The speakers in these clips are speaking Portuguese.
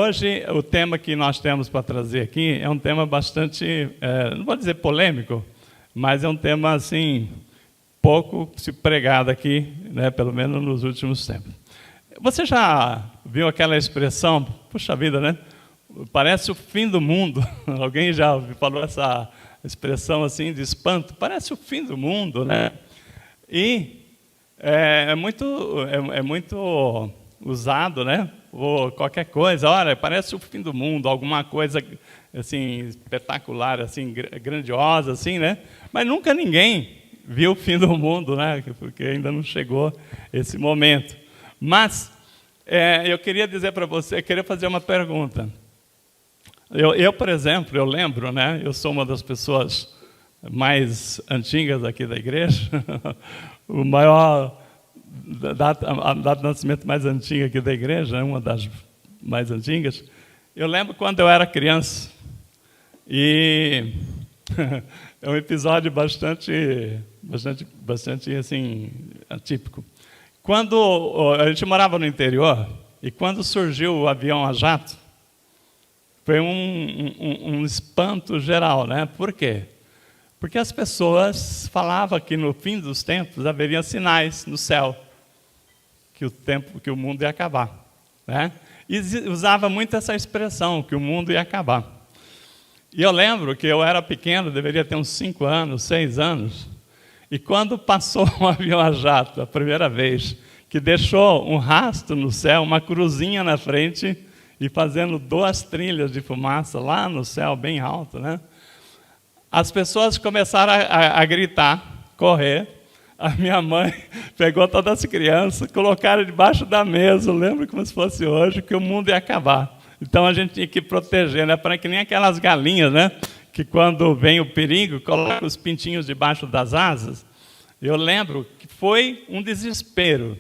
hoje o tema que nós temos para trazer aqui é um tema bastante, não vou dizer polêmico, mas é um tema assim, pouco se pregado aqui, né, pelo menos nos últimos tempos. Você já viu aquela expressão, puxa vida, né? Parece o fim do mundo. Alguém já falou essa expressão assim de espanto? Parece o fim do mundo, né? E é muito usado, né? Ou qualquer coisa, olha, parece o fim do mundo, alguma coisa assim espetacular, assim grandiosa, assim, né? Mas nunca ninguém viu o fim do mundo, né? Porque ainda não chegou esse momento. Mas eu queria dizer para você, eu queria fazer uma pergunta. Eu, por exemplo, eu lembro, né? Eu sou uma das pessoas mais antigas aqui da igreja, o maior a data de nascimento mais antiga aqui da igreja, uma das mais antigas. Eu lembro quando eu era criança, e é um episódio bastante assim, atípico. Quando a gente morava no interior, e quando surgiu o avião a jato, foi um espanto geral, né? Por quê? Porque as pessoas falavam que no fim dos tempos haveria sinais no céu, que o mundo ia acabar, né? E usava muito essa expressão, que o mundo ia acabar. E eu lembro que eu era pequeno, deveria ter uns 5 anos, 6 anos, e quando passou um avião a jato, a primeira vez, que deixou um rastro no céu, uma cruzinha na frente, e fazendo 2 trilhas de fumaça lá no céu, bem alto, né? As pessoas começaram a gritar, correr. A minha mãe pegou todas as crianças, colocaram debaixo da mesa, eu lembro como se fosse hoje, que o mundo ia acabar. Então a gente tinha que proteger, né? Para que nem aquelas galinhas, né? Que quando vem o perigo, colocam os pintinhos debaixo das asas. Eu lembro que foi um desespero.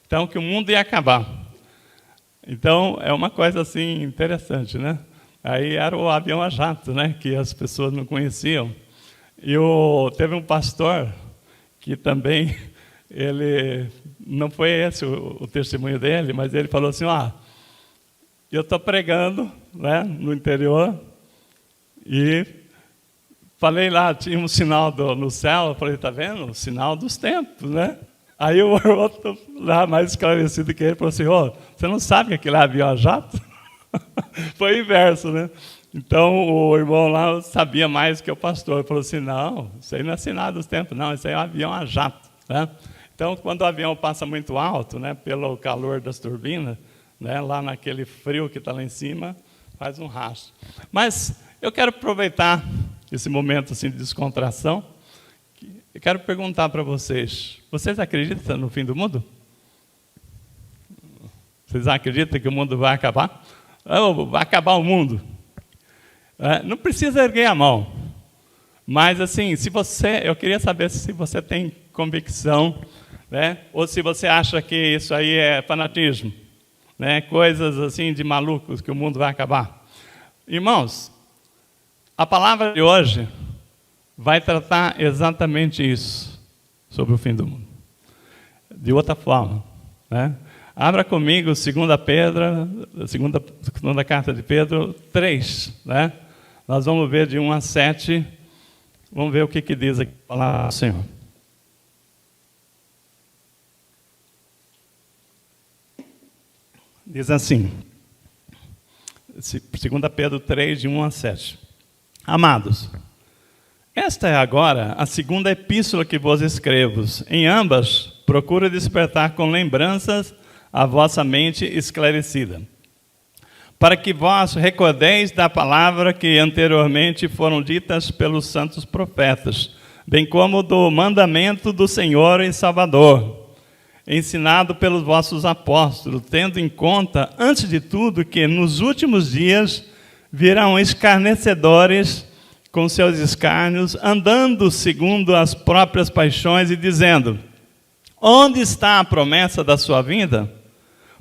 Então, que o mundo ia acabar. Então, é uma coisa assim interessante, né? Aí era o avião a jato, né? Que as pessoas não conheciam. E teve um pastor que também, ele não foi esse o testemunho dele, mas ele falou assim, eu estou pregando, né, no interior, e falei lá, tinha um sinal no céu, eu falei, está vendo? O sinal dos tempos, né? Aí o outro, lá mais esclarecido que ele, falou assim, você não sabe que aquilo é avião a jato? Foi o inverso, né? Então, o irmão lá sabia mais que o pastor. Ele falou assim, não, isso aí não é sinal dos tempos, não, isso aí é um avião a jato, né? Então, quando o avião passa muito alto, né, pelo calor das turbinas, né, lá naquele frio que está lá em cima, faz um rastro. Mas eu quero aproveitar esse momento assim, de descontração. Eu quero perguntar para vocês acreditam no fim do mundo? Vocês acreditam que o mundo vai acabar? Vai acabar o mundo? Não precisa erguer a mão. Mas, assim, eu queria saber se você tem convicção, né? Ou se você acha que isso aí é fanatismo, né? Coisas assim de malucos, que o mundo vai acabar. Irmãos, a palavra de hoje vai tratar exatamente isso, sobre o fim do mundo. De outra forma, né? Abra comigo 2 Pedro, segunda carta de Pedro 3, né? Nós vamos ver de 1 a 7, vamos ver o que diz aqui a palavra do Senhor. Diz assim, 2 Pedro 3, de 1 a 7. Amados, esta é agora a segunda epístola que vos escrevo. Em ambas, procuro despertar com lembranças a vossa mente esclarecida, para que vós recordeis da palavra que anteriormente foram ditas pelos santos profetas, bem como do mandamento do Senhor e Salvador, ensinado pelos vossos apóstolos, tendo em conta, antes de tudo, que nos últimos dias virão escarnecedores com seus escárnios, andando segundo as próprias paixões e dizendo, onde está a promessa da sua vinda?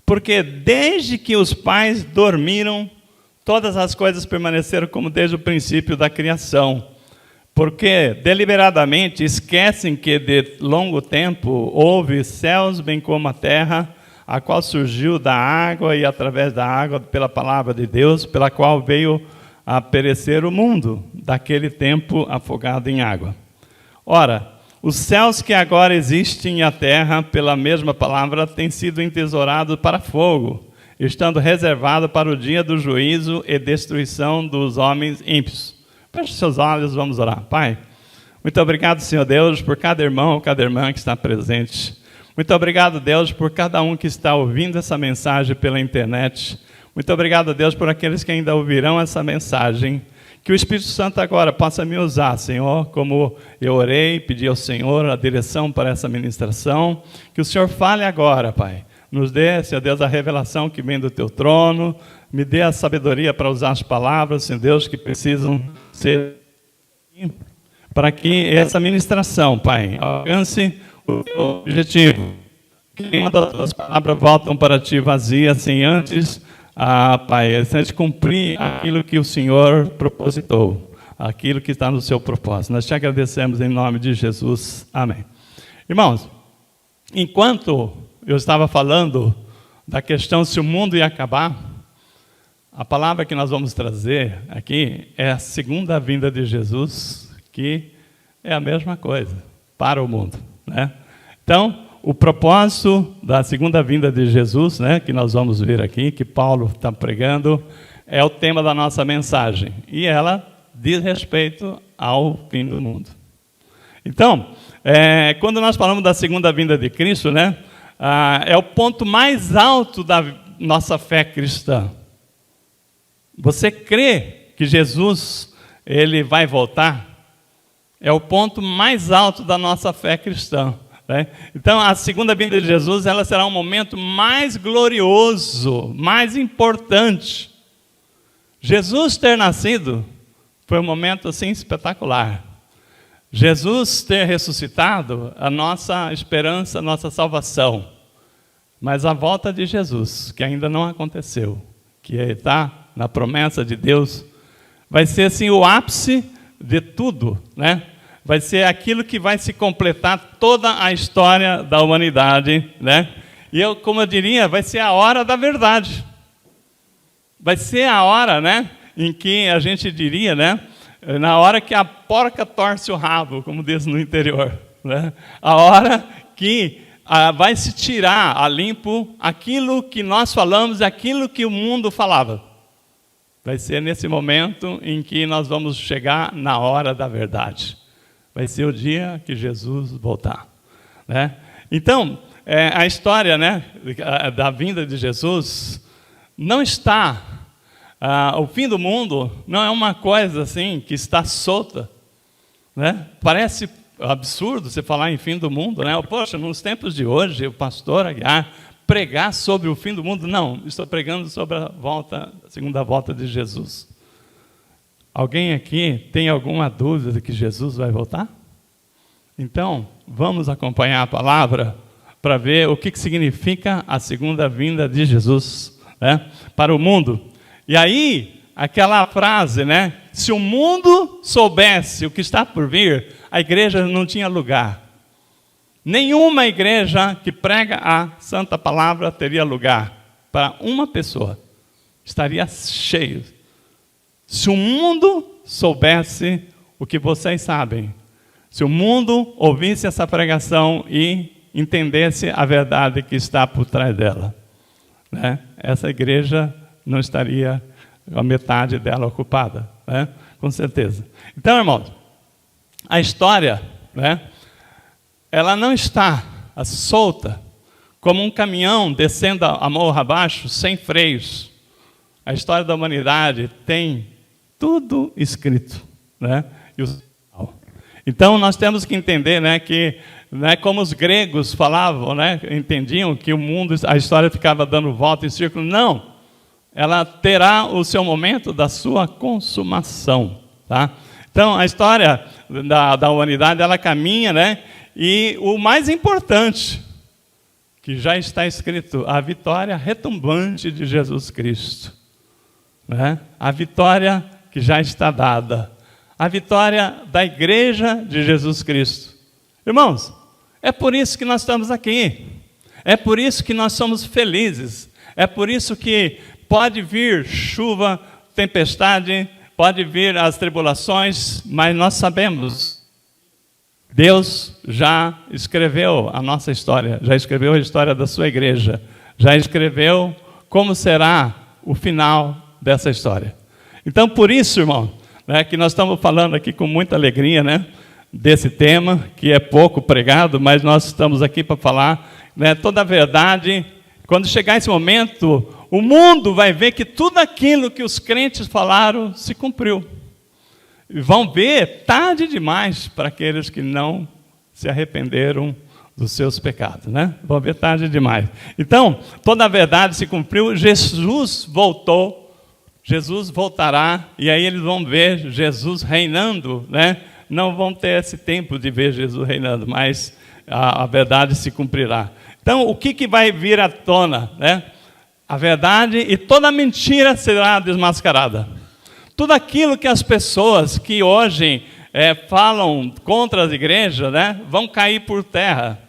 Porque desde que os pais dormiram, todas as coisas permaneceram como desde o princípio da criação. Porque deliberadamente esquecem que de longo tempo houve céus bem como a terra, a qual surgiu da água e através da água pela palavra de Deus, pela qual veio a perecer o mundo, daquele tempo afogado em água. Ora, os céus que agora existem e a terra, pela mesma palavra, têm sido entesourados para fogo, estando reservados para o dia do juízo e destruição dos homens ímpios. Feche seus olhos, vamos orar. Pai, muito obrigado, Senhor Deus, por cada irmão, cada irmã que está presente. Muito obrigado, Deus, por cada um que está ouvindo essa mensagem pela internet. Muito obrigado, Deus, por aqueles que ainda ouvirão essa mensagem. Que o Espírito Santo agora possa me usar, Senhor, como eu orei, pedi ao Senhor a direção para essa ministração. Que o Senhor fale agora, Pai. Nos dê, Senhor Deus, a revelação que vem do Teu trono. Me dê a sabedoria para usar as palavras, Senhor Deus, que precisam ser... para que essa ministração, Pai, alcance o Teu objetivo. Que nenhuma das Tuas palavras voltam para Ti vazias, sem antes... Pai, antes de cumprir aquilo que o Senhor propositou, aquilo que está no seu propósito. Nós te agradecemos em nome de Jesus. Amém. Irmãos, enquanto eu estava falando da questão se o mundo ia acabar, a palavra que nós vamos trazer aqui é a segunda vinda de Jesus, que é a mesma coisa para o mundo, né? Então, o propósito da segunda vinda de Jesus, né, que nós vamos ver aqui, que Paulo está pregando, é o tema da nossa mensagem. E ela diz respeito ao fim do mundo. Então, quando nós falamos da segunda vinda de Cristo, né, é o ponto mais alto da nossa fé cristã. Você crê que Jesus ele vai voltar? É o ponto mais alto da nossa fé cristã. Então, a segunda vinda de Jesus, ela será um momento mais glorioso, mais importante. Jesus ter nascido foi um momento assim espetacular. Jesus ter ressuscitado, a nossa esperança, a nossa salvação. Mas a volta de Jesus, que ainda não aconteceu, que está na promessa de Deus, vai ser assim o ápice de tudo, né? Vai ser aquilo que vai se completar toda a história da humanidade, né? E como eu diria, vai ser a hora da verdade. Vai ser a hora, né, em que a gente diria, né, na hora que a porca torce o rabo, como diz no interior, né? A hora que vai se tirar a limpo aquilo que nós falamos, aquilo que o mundo falava. Vai ser nesse momento em que nós vamos chegar na hora da verdade. Vai ser o dia que Jesus voltar, né? Então, a história, né, da vinda de Jesus não está... o fim do mundo não é uma coisa assim que está solta, né? Parece absurdo você falar em fim do mundo, né? Poxa, nos tempos de hoje, o pastor Aguiar pregar sobre o fim do mundo. Não, estou pregando sobre a segunda volta de Jesus. Alguém aqui tem alguma dúvida de que Jesus vai voltar? Então, vamos acompanhar a palavra para ver o que significa a segunda vinda de Jesus, né, para o mundo. E aí, aquela frase, né? Se o mundo soubesse o que está por vir, a igreja não tinha lugar. Nenhuma igreja que prega a santa palavra teria lugar para uma pessoa. Estaria cheio. Se o mundo soubesse o que vocês sabem, se o mundo ouvisse essa pregação e entendesse a verdade que está por trás dela, né, essa igreja não estaria a metade dela ocupada, né, com certeza. Então, irmãos, a história, né, ela não está solta como um caminhão descendo a morro abaixo sem freios. A história da humanidade tem tudo escrito, né? Então nós temos que entender, né, que, né, como os gregos falavam, né, entendiam que o mundo, a história ficava dando volta em círculo. Não, ela terá o seu momento da sua consumação, tá? Então a história da humanidade, ela caminha, né? E o mais importante, que já está escrito, a vitória retumbante de Jesus Cristo, né? A vitória que já está dada, a vitória da igreja de Jesus Cristo. Irmãos, é por isso que nós estamos aqui. É por isso que nós somos felizes. É por isso que pode vir chuva, tempestade, pode vir as tribulações, mas nós sabemos, Deus já escreveu a nossa história, já escreveu a história da sua igreja, já escreveu como será o final dessa história. Então, por isso, irmão, né, que nós estamos falando aqui com muita alegria, né, desse tema, que é pouco pregado, mas nós estamos aqui para falar, né, toda a verdade. Quando chegar esse momento, o mundo vai ver que tudo aquilo que os crentes falaram se cumpriu. E vão ver tarde demais para aqueles que não se arrependeram dos seus pecados, né? Vão ver tarde demais. Então, toda a verdade se cumpriu, Jesus voltou, Jesus voltará, e aí eles vão ver Jesus reinando, né? Não vão ter esse tempo de ver Jesus reinando, mas a verdade se cumprirá. Então, o que vai vir à tona, né? A verdade, e toda mentira será desmascarada. Tudo aquilo que as pessoas que hoje falam contra as igrejas, né, vão cair por terra.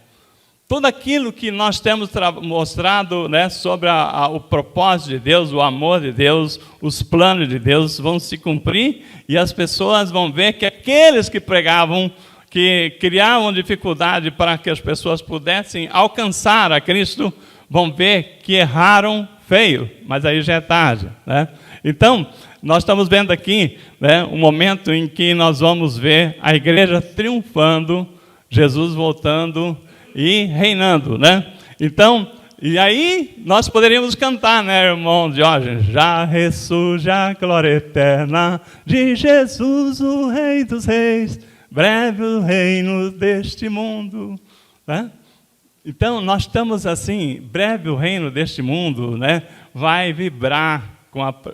Tudo aquilo que nós temos mostrado, né, sobre o propósito de Deus, o amor de Deus, os planos de Deus vão se cumprir, e as pessoas vão ver que aqueles que pregavam, que criavam dificuldade para que as pessoas pudessem alcançar a Cristo, vão ver que erraram feio, mas aí já é tarde, né? Então, nós estamos vendo aqui, né, um momento em que nós vamos ver a igreja triunfando, Jesus voltando e reinando, né? Então, e aí nós poderíamos cantar, né, irmão Diógenes? Já ressurge a glória eterna de Jesus, o Rei dos Reis, breve o reino deste mundo, né? Então, nós estamos assim, breve o reino deste mundo, né, vai vibrar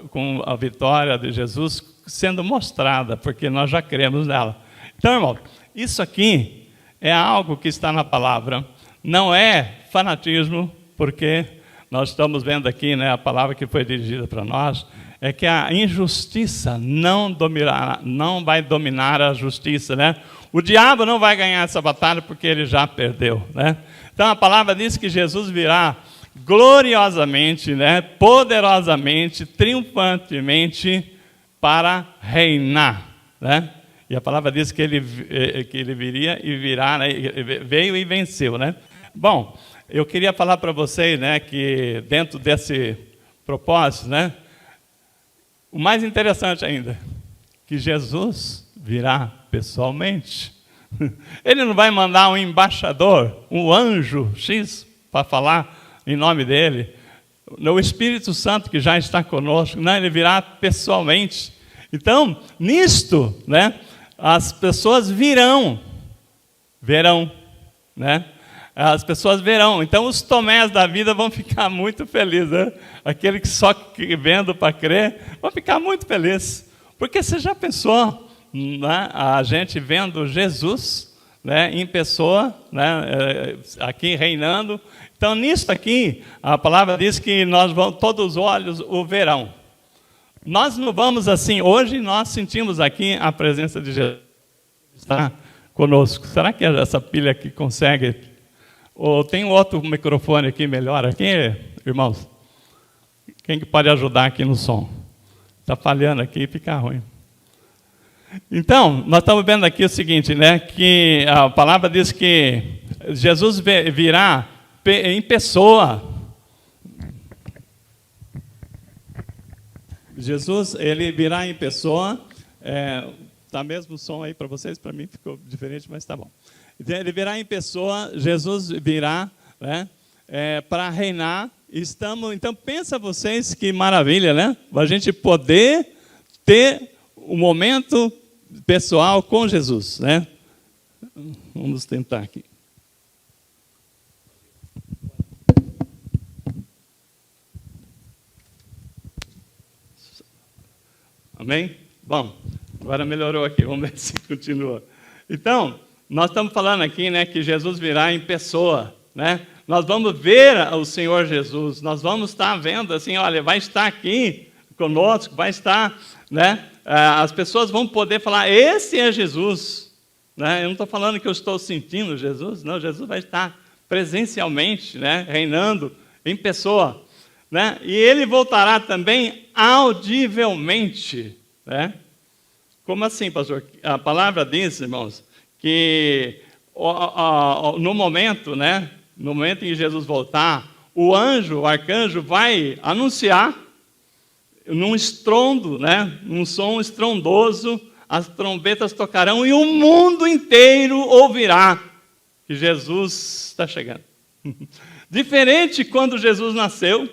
com a vitória de Jesus sendo mostrada, porque nós já cremos nela. Então, irmão, isso aqui é algo que está na palavra, não é fanatismo, porque nós estamos vendo aqui, né, a palavra que foi dirigida para nós, é que a injustiça não vai dominar a justiça, né? O diabo não vai ganhar essa batalha porque ele já perdeu, né? Então a palavra diz que Jesus virá gloriosamente, né, poderosamente, triunfantemente para reinar, né? E a palavra diz que ele viria e virá, né, veio e venceu, né? Bom, eu queria falar para vocês, né, que dentro desse propósito, né, o mais interessante ainda, que Jesus virá pessoalmente. Ele não vai mandar um embaixador, um anjo X, para falar em nome dele. O Espírito Santo que já está conosco, não, ele virá pessoalmente. Então, nisto, né, as pessoas verão, né? As pessoas verão. Então, os Tomés da vida vão ficar muito felizes, né? Aquele que só vendo para crer, vão ficar muito felizes. Porque você já pensou, né, a gente vendo Jesus, né, em pessoa, né, aqui reinando. Então, nisso aqui, a palavra diz que todos os olhos o verão. Nós não vamos assim, hoje nós sentimos aqui a presença de Jesus está conosco. Será que essa pilha aqui consegue? Ou tem outro microfone aqui melhor aqui, irmãos? Quem que pode ajudar aqui no som? Está falhando aqui e fica ruim. Então, nós estamos vendo aqui o seguinte, né, que a palavra diz que Jesus virá em pessoa. Jesus, ele virá em pessoa. Tá mesmo o som aí para vocês? Para mim ficou diferente, mas tá bom. Ele virá em pessoa, Jesus virá, né, para reinar. Então, pensa vocês que maravilha, né? A gente poder ter um momento pessoal com Jesus, né? Vamos tentar aqui. Amém? Bom, agora melhorou aqui, vamos ver se continua. Então, nós estamos falando aqui, né, que Jesus virá em pessoa, né? Nós vamos ver o Senhor Jesus, nós vamos estar vendo assim, olha, vai estar aqui conosco, vai estar, né? As pessoas vão poder falar, esse é Jesus, né? Eu não estou falando que eu estou sentindo Jesus, não, Jesus vai estar presencialmente, né, reinando em pessoa, né? E ele voltará também audivelmente, né? Como assim, pastor? A palavra diz, irmãos, que no momento, né, no momento em que Jesus voltar, o anjo, o arcanjo, vai anunciar num estrondo, né, num som estrondoso, as trombetas tocarão e o mundo inteiro ouvirá que Jesus está chegando. Diferente quando Jesus nasceu,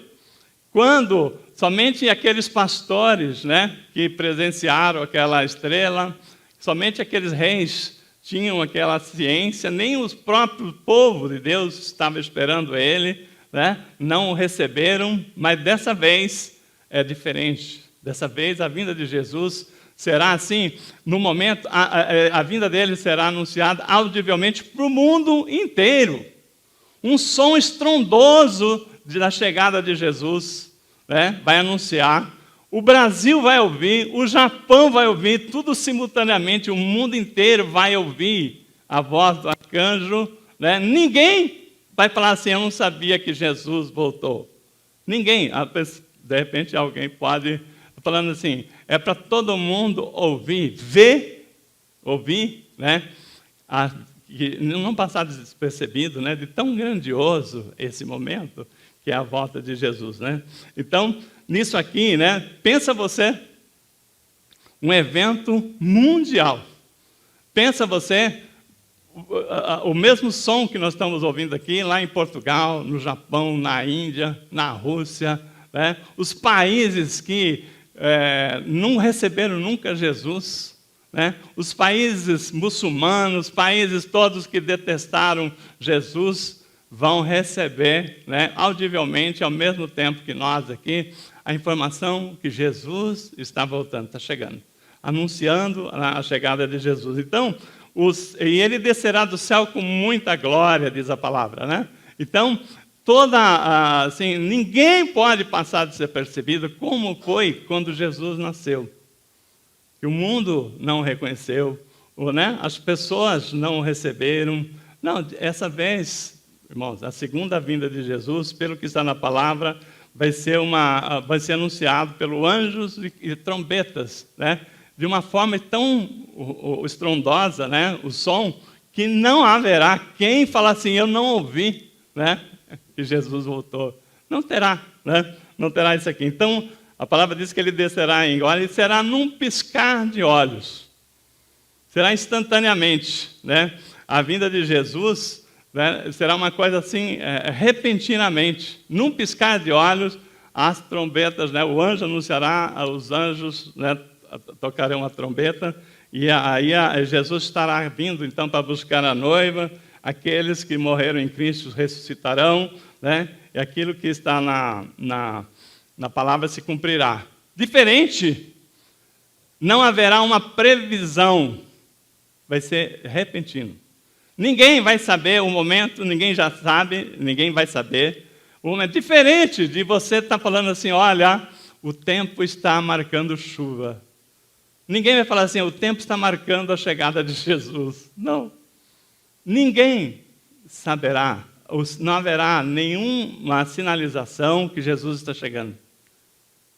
quando somente aqueles pastores, né, que presenciaram aquela estrela, somente aqueles reis tinham aquela ciência, nem os próprios povo de Deus estava esperando ele, né, não o receberam, mas dessa vez é diferente. Dessa vez a vinda de Jesus será assim, no momento, a vinda dele será anunciada audivelmente para o mundo inteiro. Um som estrondoso da chegada de Jesus, né, vai anunciar. O Brasil vai ouvir, o Japão vai ouvir, tudo simultaneamente, o mundo inteiro vai ouvir a voz do arcanjo. Né? Ninguém vai falar assim, eu não sabia que Jesus voltou. Ninguém. De repente alguém pode, falando assim, é para todo mundo ouvir, ver, ouvir, né? E não passar despercebido, né? De tão grandioso esse momento, que é a volta de Jesus, né? Então, nisso aqui, né? Pensa você, um evento mundial. Pensa você, o mesmo som que nós estamos ouvindo aqui, lá em Portugal, no Japão, na Índia, na Rússia, né? Os países que não receberam nunca Jesus, né? Os países muçulmanos, países todos que detestaram Jesus, vão receber, né, audivelmente, ao mesmo tempo que nós aqui, a informação que Jesus está voltando, está chegando, anunciando a chegada de Jesus. Então, e ele descerá do céu com muita glória, diz a palavra, né? Então, assim, ninguém pode passar de ser percebido como foi quando Jesus nasceu. Que o mundo não reconheceu, né? As pessoas não o receberam. Não, essa vez, irmãos, a segunda vinda de Jesus, pelo que está na palavra, vai ser anunciado pelos anjos e trombetas, né? De uma forma tão estrondosa, né? O som, que não haverá quem falar assim, eu não ouvi, né? Que Jesus voltou. Não terá, né? Não terá isso aqui. Então, a palavra diz que ele descerá em glória e será num piscar de olhos. Será instantaneamente, né? A vinda de Jesus, né, será uma coisa assim, repentinamente. Num piscar de olhos, as trombetas, né, o anjo anunciará, os anjos, né, tocarão a trombeta, e aí Jesus estará vindo, então, para buscar a noiva. Aqueles que morreram em Cristo ressuscitarão, né? E aquilo que está na palavra se cumprirá. Diferente, não haverá uma previsão, vai ser repentino. Ninguém vai saber o momento, ninguém já sabe, ninguém vai saber. O momento diferente de você estar falando assim, olha, o tempo está marcando chuva. Ninguém vai falar assim, o tempo está marcando a chegada de Jesus. Não. Ninguém saberá, não haverá nenhuma sinalização que Jesus está chegando.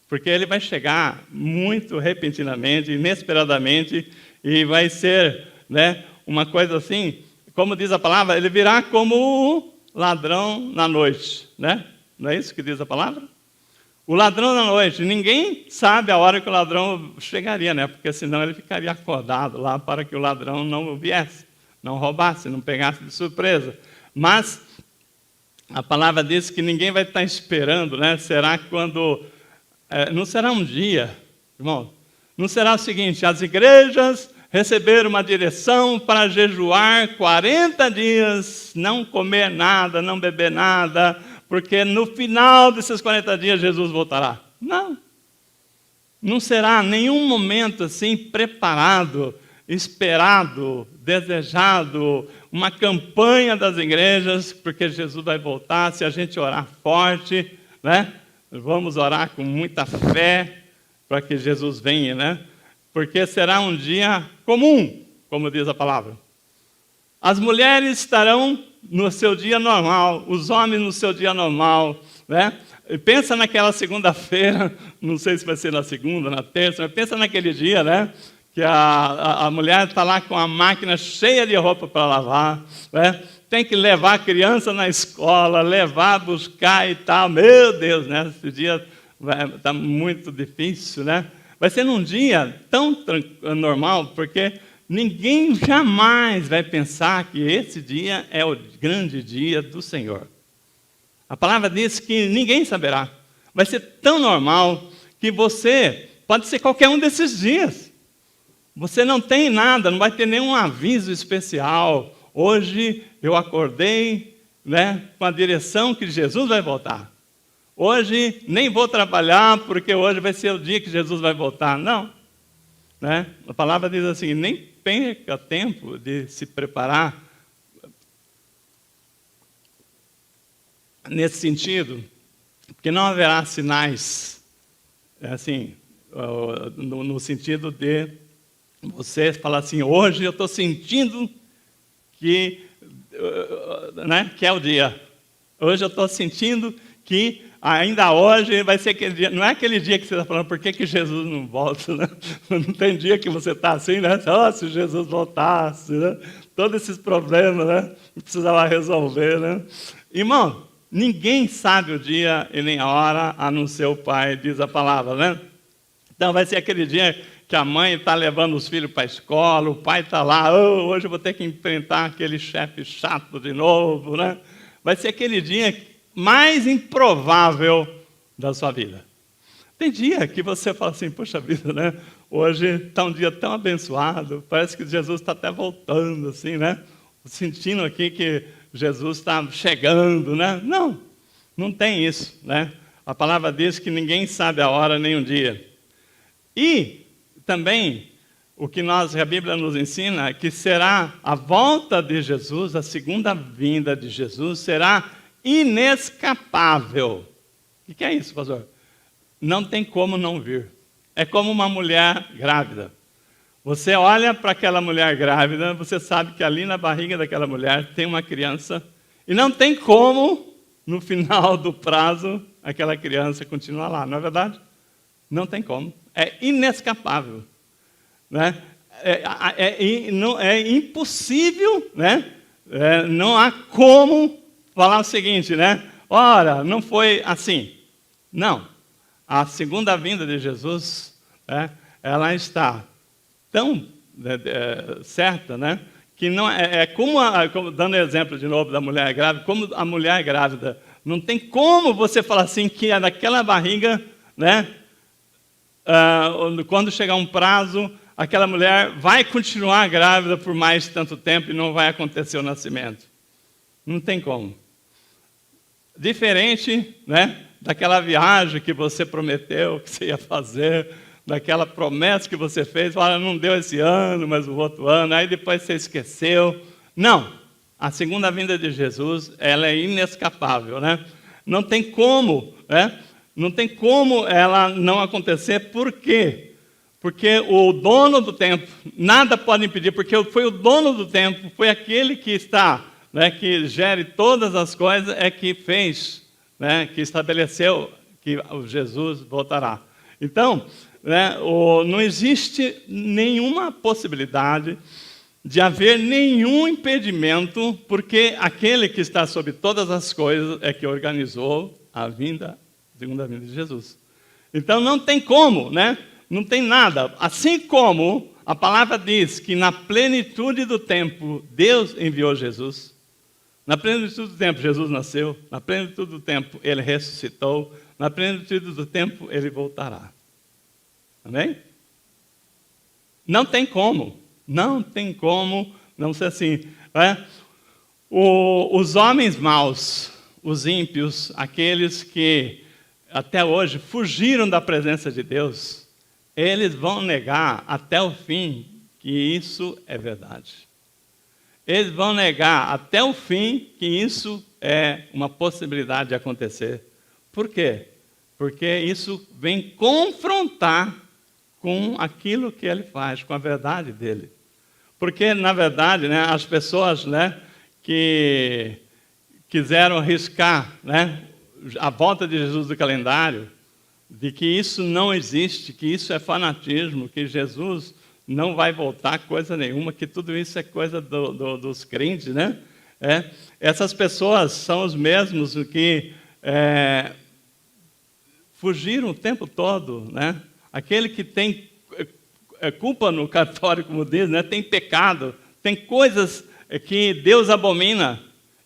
Porque ele vai chegar muito repentinamente, inesperadamente, e vai ser, né, uma coisa assim, como diz a palavra, ele virá como o ladrão na noite. Né? Não é isso que diz a palavra? O ladrão na noite. Ninguém sabe a hora que o ladrão chegaria, né? Porque senão ele ficaria acordado lá para que o ladrão não viesse, não roubasse, não pegasse de surpresa. Mas a palavra diz que ninguém vai estar esperando, né? Será quando... não será um dia, irmão. Não será o seguinte, as igrejas receberam uma direção para jejuar 40 dias, não comer nada, não beber nada, porque no final desses 40 dias Jesus voltará. Não. Não será nenhum momento assim preparado, esperado, desejado, uma campanha das igrejas, porque Jesus vai voltar, se a gente orar forte, né? Vamos orar com muita fé para que Jesus venha, né? Porque será um dia comum, como diz a palavra. As mulheres estarão no seu dia normal, os homens no seu dia normal, né? E pensa naquela segunda-feira, não sei se vai ser na segunda, na terça, mas pensa naquele dia, né? Que a mulher está lá com a máquina cheia de roupa para lavar, né? Tem que levar a criança na escola, levar, buscar e tal. Meu Deus, né? Esse dia está muito difícil, né? Vai ser num dia tão normal, porque ninguém jamais vai pensar que esse dia é o grande dia do Senhor. A palavra diz que ninguém saberá. Vai ser tão normal que você pode ser qualquer um desses dias. Você não tem nada, não vai ter nenhum aviso especial. Hoje eu acordei, né, com a direção que Jesus vai voltar. Hoje nem vou trabalhar porque hoje vai ser o dia que Jesus vai voltar. Não. Né? A palavra diz assim, nem perca tempo de se preparar nesse sentido, porque não haverá sinais, assim, no sentido de você falar assim, hoje eu estou sentindo que, né, que é o dia. Hoje eu estou sentindo que ainda hoje vai ser aquele dia. Não é aquele dia que você está falando, por que Jesus não volta? Né? Não tem dia que você está assim, né? Oh, se Jesus voltasse, né? Todos esses problemas, né? Que precisava resolver, né? Irmão, ninguém sabe o dia e nem a hora, a não ser o Pai, diz a palavra, né? Então vai ser aquele dia que a mãe está levando os filhos para a escola, o pai está lá, oh, hoje eu vou ter que enfrentar aquele chefe chato de novo, né? Vai ser aquele dia mais improvável da sua vida. Tem dia que você fala assim, poxa vida, né? Hoje está um dia tão abençoado, parece que Jesus está até voltando, assim, né? Sentindo aqui que Jesus está chegando, né? Não, não tem isso, né? A palavra diz que ninguém sabe a hora nem o dia. E também o que a Bíblia nos ensina é que será a volta de Jesus, a segunda vinda de Jesus, será inescapável. O que é isso, pastor? Não tem como não vir. É como uma mulher grávida. Você olha para aquela mulher grávida, você sabe que ali na barriga daquela mulher tem uma criança, e não tem como, no final do prazo, aquela criança continuar lá, não é verdade? Não tem como. É inescapável. Né? É impossível, né? Não há como falar o seguinte, né? Ora, não foi assim. Não. A segunda vinda de Jesus, né, ela está tão certa, né, que não como dando exemplo de novo da mulher grávida, como a mulher grávida, não tem como você falar assim que é daquela barriga, né, quando chegar um prazo, aquela mulher vai continuar grávida por mais tanto tempo e não vai acontecer o nascimento. Não tem como. Diferente, né, daquela viagem que você prometeu que você ia fazer, daquela promessa que você fez, olha, não deu esse ano, mas o outro ano, aí depois você esqueceu. Não, a segunda vinda de Jesus, ela é inescapável, né? Não tem como, né? Não tem como ela não acontecer, por quê? Porque o dono do tempo, nada pode impedir, porque foi o dono do tempo, foi aquele que está, né, que gere todas as coisas, é que fez, né, que estabeleceu que o Jesus voltará. Então, né, não existe nenhuma possibilidade de haver nenhum impedimento, porque aquele que está sobre todas as coisas é que organizou a segunda vinda de Jesus. Então não tem como, né? Não tem nada. Assim como a palavra diz que na plenitude do tempo Deus enviou Jesus, na plenitude do tempo Jesus nasceu, na plenitude do tempo Ele ressuscitou, na plenitude do tempo Ele voltará. Amém? Não tem como. Não tem como não ser assim. Né? Os homens maus, os ímpios, aqueles que até hoje fugiram da presença de Deus, eles vão negar até o fim que isso é verdade. Eles vão negar até o fim que isso é uma possibilidade de acontecer. Por quê? Porque isso vem confrontar com aquilo que ele faz, com a verdade dele. Porque, na verdade, né, as pessoas, né, que quiseram riscar, né, a volta de Jesus do calendário, de que isso não existe, que isso é fanatismo, que Jesus não vai voltar coisa nenhuma, que tudo isso é coisa dos crentes, né? Essas pessoas são os mesmos que fugiram o tempo todo, né? Aquele que tem culpa no cartório, como diz, né? Tem pecado, tem coisas que Deus abomina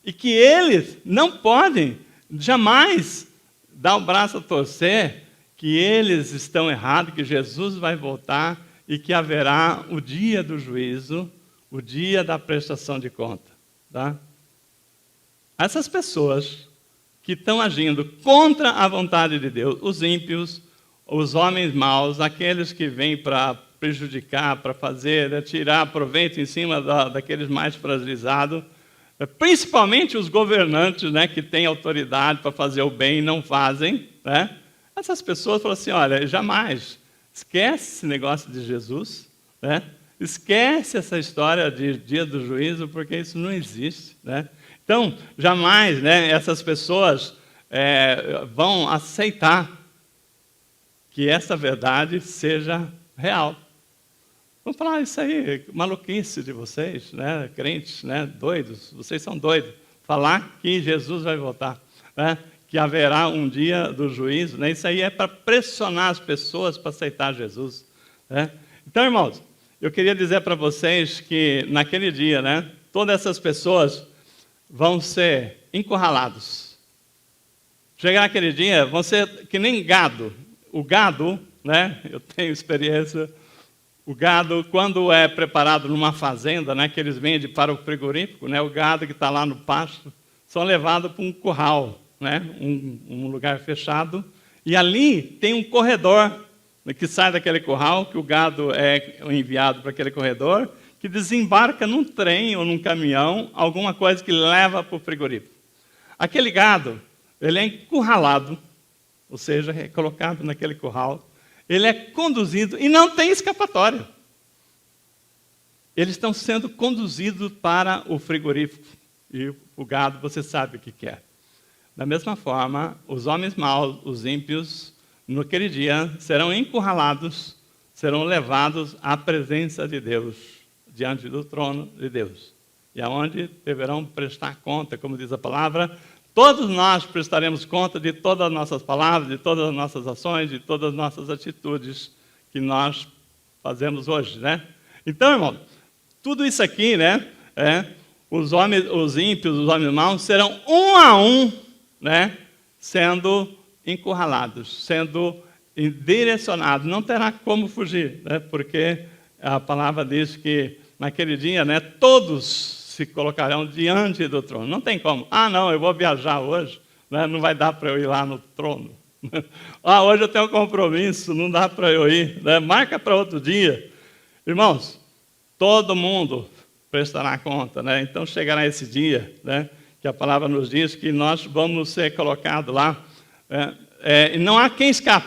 e que eles não podem jamais dar o braço a torcer, que eles estão errados, que Jesus vai voltar e que haverá o dia do juízo, o dia da prestação de conta. Tá? Essas pessoas que estão agindo contra a vontade de Deus, os ímpios, os homens maus, aqueles que vêm para prejudicar, para fazer, tirar proveito em cima daqueles mais fragilizados, principalmente os governantes, né, que têm autoridade para fazer o bem e não fazem, né? Essas pessoas falam assim, olha, jamais, esquece esse negócio de Jesus, né? Esquece essa história de dia do juízo, porque isso não existe, né? Então, jamais, né, essas pessoas vão aceitar que essa verdade seja real. Vamos falar isso aí, maluquice de vocês, né, crentes, né, doidos, vocês são doidos. Falar que Jesus vai voltar, né, que haverá um dia do juízo, né, isso aí é para pressionar as pessoas para aceitar Jesus. Né? Então, irmãos, eu queria dizer para vocês que naquele dia, né, todas essas pessoas vão ser encurralados. Chegar naquele dia, vão ser que nem gado. O gado, né, eu tenho experiência. O gado, quando é preparado numa fazenda, né, que eles vendem para o frigorífico, né, o gado que está lá no pasto, são levados para um curral, né, um lugar fechado, e ali tem um corredor que sai daquele curral, que o gado é enviado para aquele corredor, que desembarca num trem ou num caminhão, alguma coisa que leva para o frigorífico. Aquele gado, ele é encurralado, ou seja, é colocado naquele curral, ele é conduzido e não tem escapatória. Eles estão sendo conduzidos para o frigorífico. E o gado, você sabe o que é. Da mesma forma, os homens maus, os ímpios, naquele dia, serão encurralados, serão levados à presença de Deus, diante do trono de Deus. E aonde deverão prestar conta, como diz a palavra. Todos nós prestaremos conta de todas as nossas palavras, de todas as nossas ações, de todas as nossas atitudes que nós fazemos hoje, né? Então, irmão, tudo isso aqui, né? Os ímpios, os homens maus, serão um a um, né? Sendo encurralados, sendo direcionados. Não terá como fugir, né? Porque a palavra diz que naquele dia, né? Todos se colocarão diante do trono. Não tem como. Ah, não, eu vou viajar hoje, né? Não vai dar para eu ir lá no trono. Ah, hoje eu tenho um compromisso, não dá para eu ir. Né? Marca para outro dia. Irmãos, todo mundo prestará conta. Né? Então chegará esse dia, né? Que a palavra nos diz que nós vamos ser colocados lá. E não há quem escape.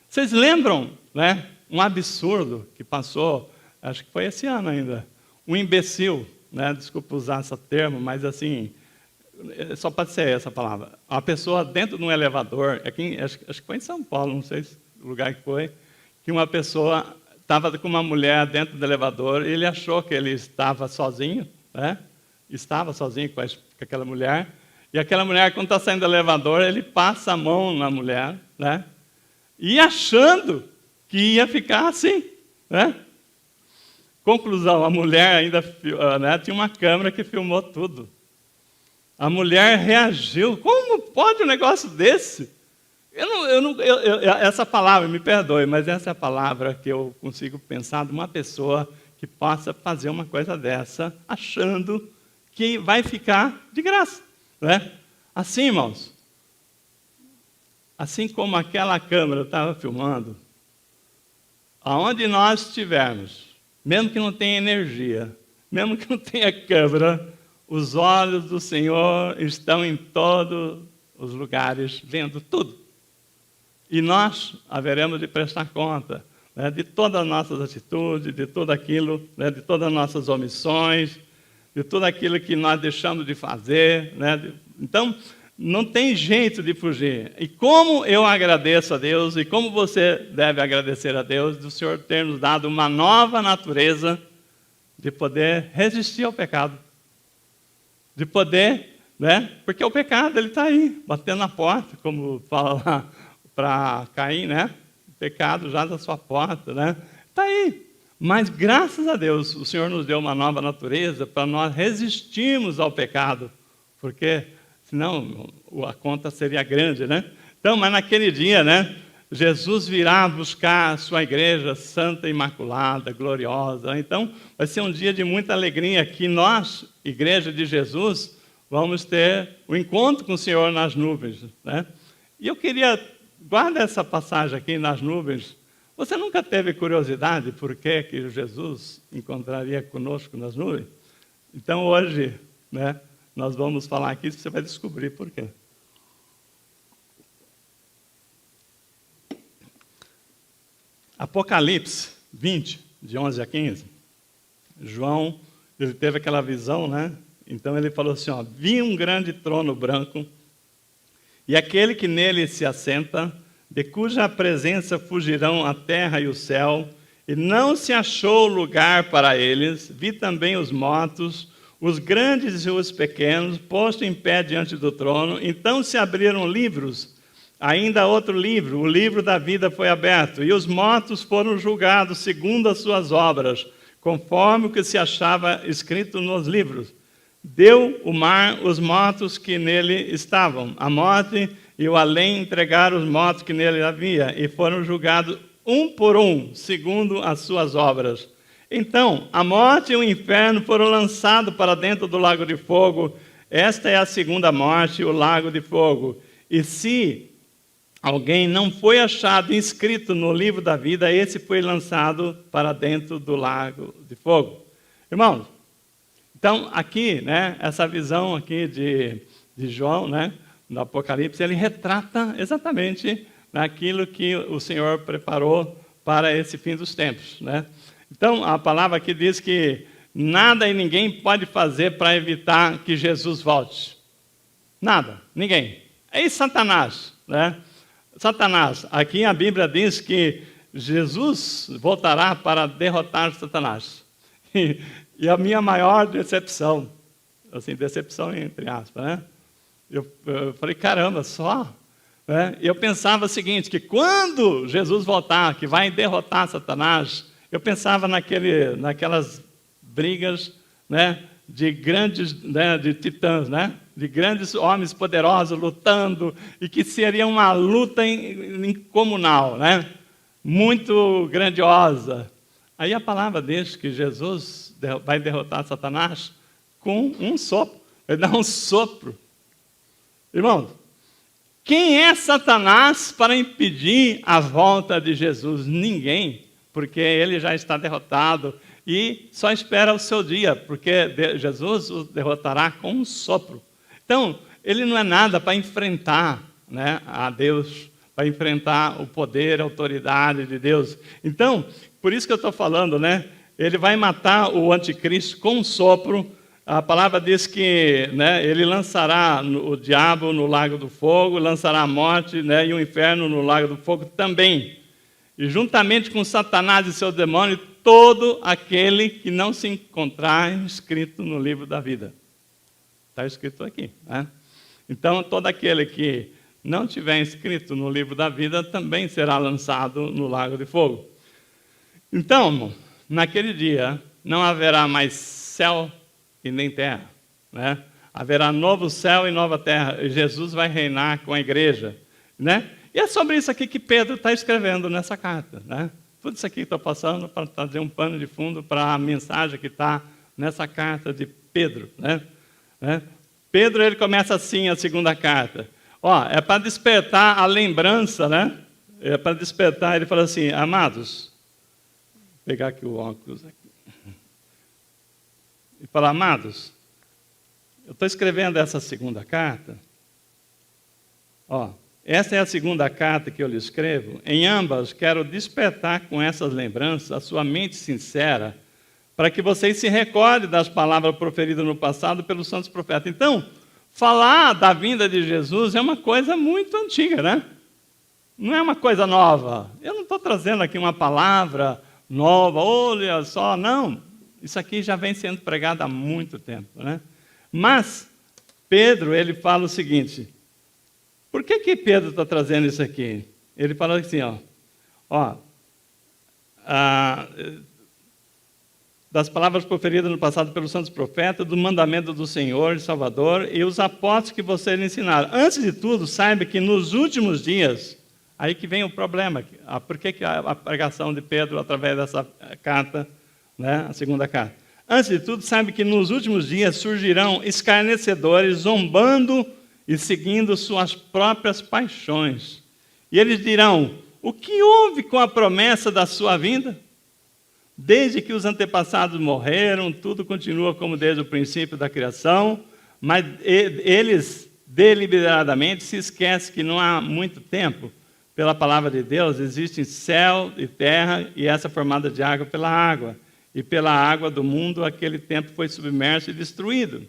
Vocês lembram, né? Um absurdo que passou, acho que foi esse ano ainda, um imbecil, né? Desculpa usar esse termo, mas assim, só pode ser essa palavra. Uma pessoa dentro de um elevador, acho que foi em São Paulo, não sei o lugar que foi, que uma pessoa estava com uma mulher dentro do elevador e ele achou que ele estava sozinho, né? Estava sozinho com aquela mulher, e aquela mulher, quando está saindo do elevador, ele passa a mão na mulher, né? E achando que ia ficar assim, né? Conclusão, a mulher ainda, né, tinha uma câmera que filmou tudo. A mulher reagiu. Como pode um negócio desse? Essa palavra, me perdoe, mas essa é a palavra que eu consigo pensar de uma pessoa que possa fazer uma coisa dessa, achando que vai ficar de graça. Né? Assim, irmãos, assim como aquela câmera estava filmando, aonde nós estivermos, mesmo que não tenha energia, mesmo que não tenha câmera, os olhos do Senhor estão em todos os lugares, vendo tudo. E nós haveremos de prestar conta. né, de todas as nossas atitudes, de tudo aquilo, né, de todas as nossas omissões, de tudo aquilo que nós deixamos de fazer. Né? Então, não tem jeito de fugir. E como eu agradeço a Deus, e como você deve agradecer a Deus, do Senhor ter nos dado uma nova natureza de poder resistir ao pecado. De poder, né? Porque o pecado, ele está aí, batendo na porta, como fala lá para Caim, né? O pecado já da sua porta, né? Está aí. Mas, graças a Deus, o Senhor nos deu uma nova natureza para nós resistirmos ao pecado, porque senão a conta seria grande, né? Então, mas naquele dia, né? Jesus virá buscar a sua igreja santa, imaculada, gloriosa. Então, vai ser um dia de muita alegria que nós, igreja de Jesus, vamos ter o encontro com o Senhor nas nuvens, né? E eu queria, guarda essa passagem aqui nas nuvens. Você nunca teve curiosidade por que Jesus encontraria conosco nas nuvens? Então, hoje, né, nós vamos falar aqui, você vai descobrir por quê. Apocalipse 20, de 11 a 15. João, ele teve aquela visão, né? Então ele falou assim, ó, vi um grande trono branco, e aquele que nele se assenta, de cuja presença fugirão a terra e o céu, e não se achou lugar para eles. Vi também os mortos, os grandes e os pequenos, postos em pé diante do trono. Então se abriram livros, ainda outro livro, o livro da vida foi aberto, e os mortos foram julgados segundo as suas obras, conforme o que se achava escrito nos livros. Deu o mar os mortos que nele estavam. A morte e o além entregaram os mortos que nele havia, e foram julgados um por um, segundo as suas obras. Então, a morte e o inferno foram lançados para dentro do lago de fogo. Esta é a segunda morte, o lago de fogo. E se alguém não foi achado inscrito no livro da vida, esse foi lançado para dentro do lago de fogo. Irmãos, então aqui, né, essa visão aqui de João, né, no Apocalipse, ele retrata exatamente aquilo que o Senhor preparou para esse fim dos tempos, né? Então, a palavra aqui diz que nada e ninguém pode fazer para evitar que Jesus volte. Nada, ninguém. É Satanás, né? Satanás, aqui a Bíblia diz que Jesus voltará para derrotar Satanás. E a minha maior decepção, assim, decepção entre aspas, né? Eu falei, caramba, só? Né? Eu pensava o seguinte, que quando Jesus voltar, que vai derrotar Satanás, eu pensava naquelas brigas, né, de grandes, né, de titãs, né, de grandes homens poderosos lutando, e que seria uma luta incomunal, né, muito grandiosa. Aí a palavra diz que Jesus vai derrotar Satanás com um sopro, vai dar um sopro. Irmãos, quem é Satanás para impedir a volta de Jesus? Ninguém, porque ele já está derrotado e só espera o seu dia, porque Jesus o derrotará com um sopro. Então, ele não é nada para enfrentar, né, a Deus, para enfrentar o poder, a autoridade de Deus. Então, por isso que eu estou falando, né, ele vai matar o anticristo com um sopro. A palavra diz que, né, ele lançará o diabo no lago do fogo, lançará a morte, né, e o inferno no lago do fogo também. E juntamente com Satanás e seus demônios, todo aquele que não se encontrar inscrito no livro da vida. Está escrito aqui, né? Então, todo aquele que não tiver inscrito no livro da vida também será lançado no lago de fogo. Então, naquele dia, não haverá mais céu e nem terra, né? Haverá novo céu e nova terra, e Jesus vai reinar com a igreja, né? E é sobre isso aqui que Pedro está escrevendo nessa carta, né? Tudo isso aqui que estou passando para trazer um pano de fundo para a mensagem que está nessa carta de Pedro, né? Pedro, ele começa assim a segunda carta. Ó, é para despertar a lembrança, né? É para despertar, ele fala assim, amados, vou pegar aqui o óculos aqui. E fala, amados, eu estou escrevendo essa segunda carta, ó, Essa é a segunda carta que eu lhe escrevo. Em ambas, quero despertar com essas lembranças a sua mente sincera, para que vocês se recordem das palavras proferidas no passado pelos santos profetas. Então, falar da vinda de Jesus é uma coisa muito antiga, né? Não é uma coisa nova. Eu não estou trazendo aqui uma palavra nova, olha só, não. Isso aqui já vem sendo pregado há muito tempo, né? Mas, Pedro, ele fala o seguinte, por que Pedro está trazendo isso aqui? Ele fala assim, das palavras proferidas no passado pelos santos profetas, do mandamento do Senhor e Salvador e os apóstolos que vocês lhe ensinaram. Antes de tudo, saiba que nos últimos dias, aí que vem o problema, por que a pregação de Pedro através dessa carta, né, a segunda carta? Antes de tudo, saiba que nos últimos dias surgirão escarnecedores, zombando e seguindo suas próprias paixões. E eles dirão, o que houve com a promessa da sua vinda? Desde que os antepassados morreram, tudo continua como desde o princípio da criação, mas eles deliberadamente se esquecem que não há muito tempo, pela palavra de Deus, existem céu e terra, e essa formada de água pela água. E pela água do mundo, aquele tempo foi submerso e destruído.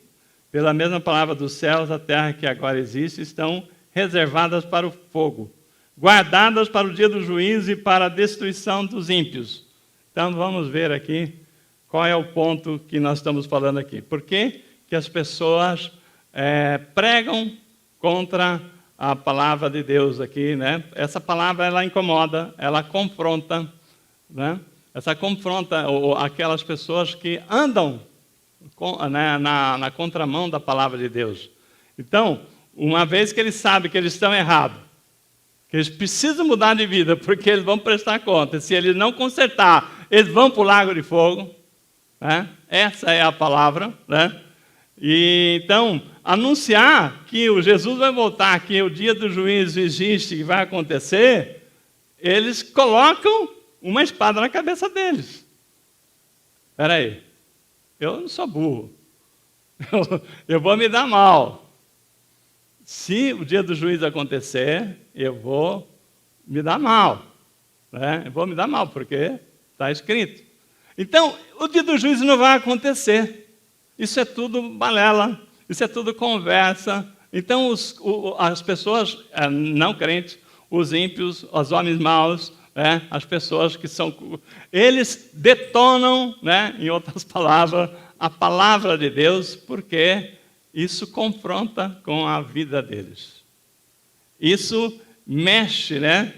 Pela mesma palavra dos céus, a terra que agora existe, estão reservadas para o fogo, guardadas para o dia do juízo e para a destruição dos ímpios. Então, vamos ver aqui qual é o ponto que nós estamos falando aqui. Por que as pessoas pregam contra a palavra de Deus aqui, né? Essa palavra, ela incomoda, ela confronta, né? Essa confronta aquelas pessoas que andam na contramão da palavra de Deus. Então, uma vez que eles sabem que eles estão errados, que eles precisam mudar de vida, porque eles vão prestar conta, se eles não consertar, eles vão para o lago de fogo, né? Essa é a palavra, né? E então, anunciar que o Jesus vai voltar, que o dia do juízo existe e vai acontecer, eles colocam uma espada na cabeça deles. Espera aí, eu não sou burro, eu vou me dar mal. Se o dia do juízo acontecer, eu vou me dar mal, né? Eu vou me dar mal, porque está escrito. Então, o dia do juízo não vai acontecer. Isso é tudo balela, isso é tudo conversa. Então, as pessoas não crentes, os ímpios, os homens maus, né, as pessoas que são... Eles detonam, né, em outras palavras, a palavra de Deus, porque isso confronta com a vida deles. Isso mexe, né?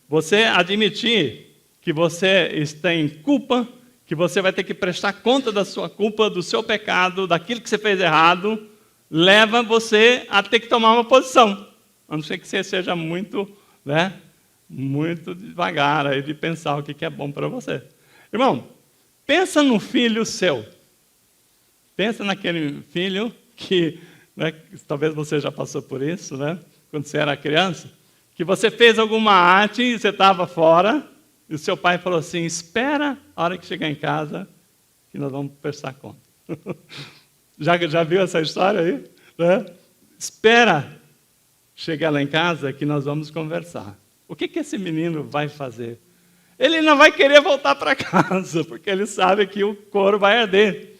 Você admitir que você está em culpa, que você vai ter que prestar conta da sua culpa, do seu pecado, daquilo que você fez errado, leva você a ter que tomar uma posição. A não ser que você seja muito, né, muito devagar aí de pensar o que é bom para você. Irmão, pensa no filho seu. Pensa naquele filho que, né, talvez você já passou por isso, né, quando você era criança, que você fez alguma arte e você estava fora, e o seu pai falou assim, espera a hora que chegar em casa, que nós vamos prestar conta. Já viu essa história aí? Né? Espera chegar lá em casa que nós vamos conversar. O que esse menino vai fazer? Ele não vai querer voltar para casa, porque ele sabe que o couro vai arder.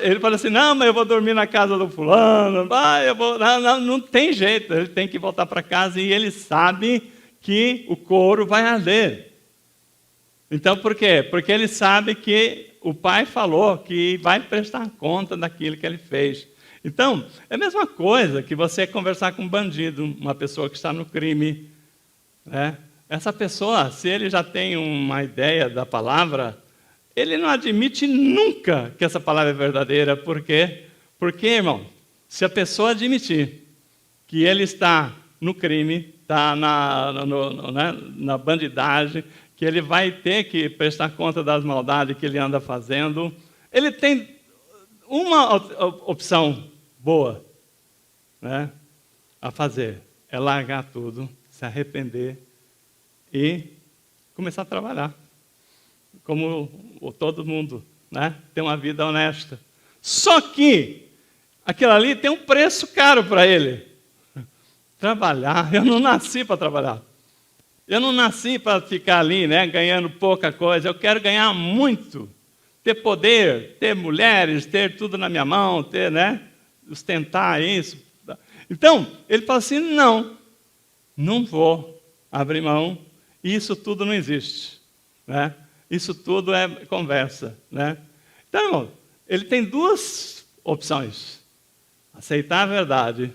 Ele fala assim, não, mas eu vou dormir na casa do fulano, não tem jeito, ele tem que voltar para casa e ele sabe que o couro vai arder. Então, por quê? Porque ele sabe que o pai falou que vai prestar conta daquilo que ele fez. Então, é a mesma coisa que você conversar com um bandido, uma pessoa que está no crime, né? Essa pessoa, se ele já tem uma ideia da palavra, ele não admite nunca que essa palavra é verdadeira. Por quê? Porque, irmão, se a pessoa admitir que ele está no crime, está na bandidagem, que ele vai ter que prestar conta das maldades que ele anda fazendo, ele tem uma opção boa, né, a fazer, é largar tudo, se arrepender e começar a trabalhar. Como todo mundo, né, tem uma vida honesta. Só que aquilo ali tem um preço caro para ele. trabalhar, eu não nasci para trabalhar. Eu não nasci para ficar ali, né, ganhando pouca coisa. Eu quero ganhar muito, ter poder, ter mulheres, ter tudo na minha mão, ter, né, sustentar isso. Então, ele fala assim, não vou abrir mão, isso tudo não existe, né? Isso tudo é conversa, né? Então, irmão, ele tem duas opções: aceitar a verdade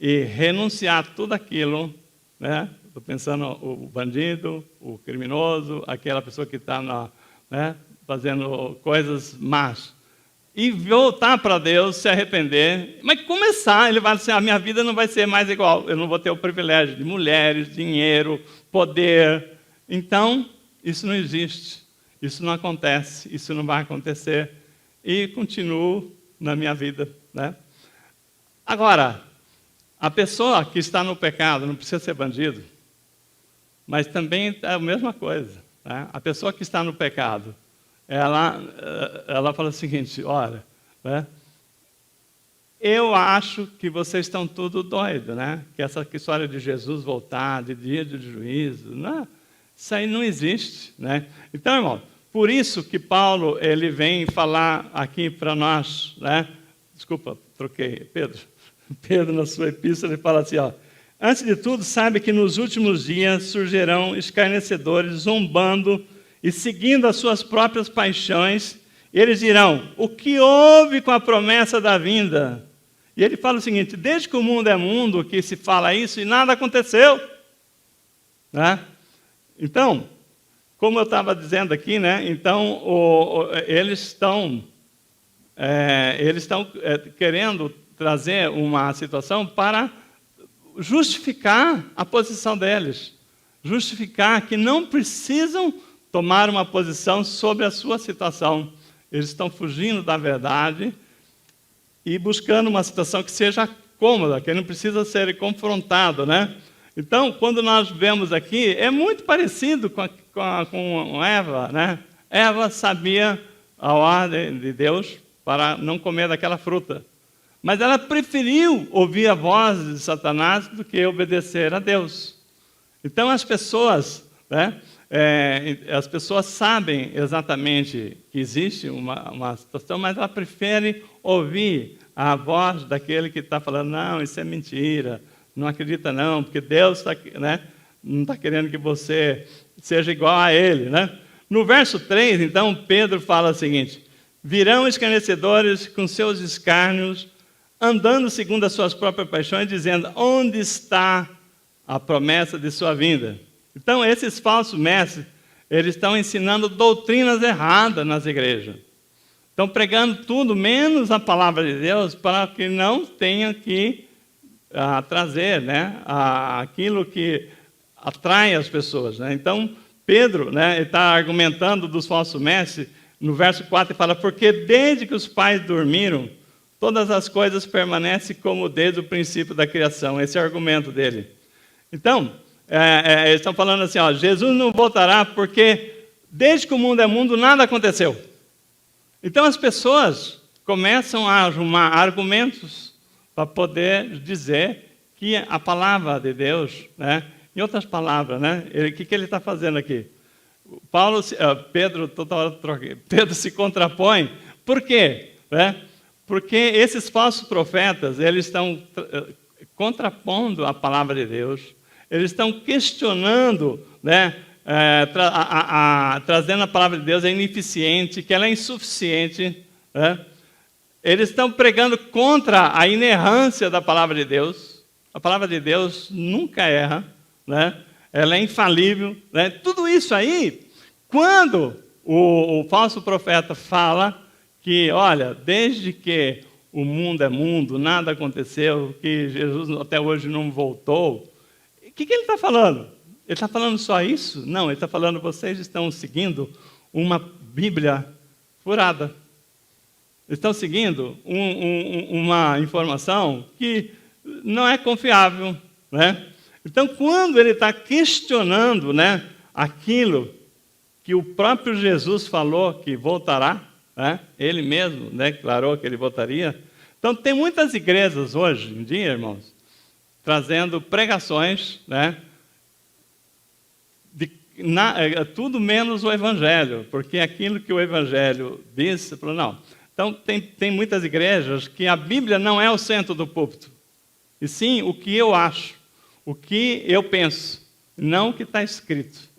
e renunciar a tudo aquilo, né? Estou pensando o bandido, o criminoso, aquela pessoa que está, né, fazendo coisas más, e voltar para Deus, se arrepender, mas começar, ele vai dizer, a minha vida não vai ser mais igual, eu não vou ter o privilégio de mulheres, dinheiro, poder. Então, isso não existe, isso não acontece, isso não vai acontecer, e continuo na minha vida, né? Agora, a pessoa que está no pecado não precisa ser bandido, mas também é a mesma coisa, né? A pessoa que está no pecado, ela fala o seguinte, olha, né, eu acho que vocês estão tudo doidos, né? Que essa história de Jesus voltar, de dia de juízo, não, isso aí não existe, né? Então, irmão, por isso que Paulo ele vem falar aqui para nós, né? Desculpa, troquei, Pedro. Pedro, na sua epístola, ele fala assim, ó, antes de tudo, sabe que nos últimos dias surgirão escarnecedores, zombando e seguindo as suas próprias paixões. Eles dirão, o que houve com a promessa da vinda? E ele fala o seguinte, desde que o mundo é mundo, que se fala isso, e nada aconteceu. Né? Então, como eu estava dizendo aqui, né? Então, eles estão querendo trazer uma situação para justificar a posição deles, justificar que não precisam tomar uma posição sobre a sua situação. Eles estão fugindo da verdade e buscando uma situação que seja cômoda, que não precisa ser confrontado, né? Então, quando nós vemos aqui, é muito parecido com Eva, né? Eva sabia a ordem de Deus para não comer daquela fruta. Mas ela preferiu ouvir a voz de Satanás do que obedecer a Deus. Então as pessoas, né, as pessoas sabem exatamente que existe uma situação, mas ela prefere ouvir a voz daquele que está falando, não, isso é mentira, não acredita não, porque Deus né, não está querendo que você seja igual a ele. Né? No verso 3, então, Pedro fala o seguinte, virão escarnecedores com seus escárnios, andando segundo as suas próprias paixões, dizendo, onde está a promessa de sua vinda? Então, esses falsos mestres, eles estão ensinando doutrinas erradas nas igrejas. Estão pregando tudo, menos a palavra de Deus, para que não tenha que trazer, né, aquilo que atrai as pessoas. Né? Então, Pedro, né, está argumentando dos falsos mestres, no verso 4 ele fala, porque desde que os pais dormiram, todas as coisas permanecem como desde o princípio da criação. Esse é o argumento dele. Então, eles estão falando assim, ó, Jesus não voltará porque desde que o mundo é mundo, nada aconteceu. Então as pessoas começam a arrumar argumentos para poder dizer que a palavra de Deus, né, em outras palavras, né, o que ele está fazendo aqui? Pedro se contrapõe. Por quê? Né? Porque esses falsos profetas, eles estão contrapondo a palavra de Deus, eles estão questionando, né, trazendo a palavra de Deus é ineficiente, que ela é insuficiente. Né? Eles estão pregando contra a inerrância da palavra de Deus. A palavra de Deus nunca erra, né? Ela é infalível. Né? Tudo isso aí, quando o falso profeta fala que, olha, desde que o mundo é mundo, nada aconteceu, que Jesus até hoje não voltou, o que ele está falando? Ele está falando só isso? Não, ele está falando, vocês estão seguindo uma Bíblia furada. Estão seguindo uma informação que não é confiável. Né? Então, quando ele está questionando, né, aquilo que o próprio Jesus falou que voltará, né? Ele mesmo, né, declarou que ele voltaria. Então, tem muitas igrejas hoje em dia, irmãos, trazendo pregações, né, tudo menos o Evangelho, porque aquilo que o Evangelho disse, falou, não. Então, tem muitas igrejas que a Bíblia não é o centro do púlpito, e sim o que eu acho, o que eu penso, não o que está escrito.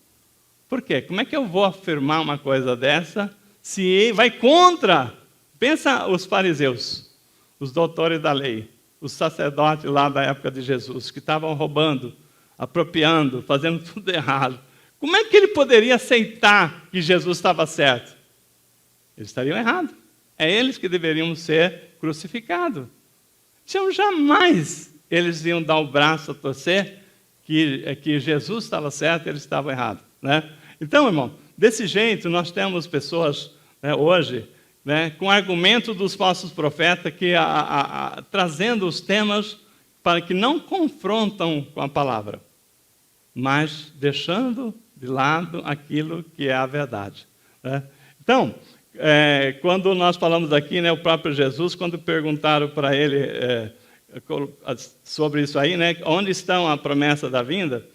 Por quê? Como é que eu vou afirmar uma coisa dessa se vai contra? Pensa os fariseus, os doutores da lei, os sacerdotes lá da época de Jesus, que estavam roubando, apropriando, fazendo tudo errado. Como é que ele poderia aceitar que Jesus estava certo? Eles estariam errados. É eles que deveriam ser crucificados. Então, jamais eles iam dar o braço a torcer que Jesus estava certo e eles estavam errados, né? Então, irmão, desse jeito nós temos pessoas, né, hoje, né, com argumento dos falsos profetas, que trazendo os temas para que não confrontam com a palavra, mas deixando de lado aquilo que é a verdade, né? Então, quando nós falamos aqui, né, o próprio Jesus, quando perguntaram para ele sobre isso aí, né, onde estão a promessa da vinda?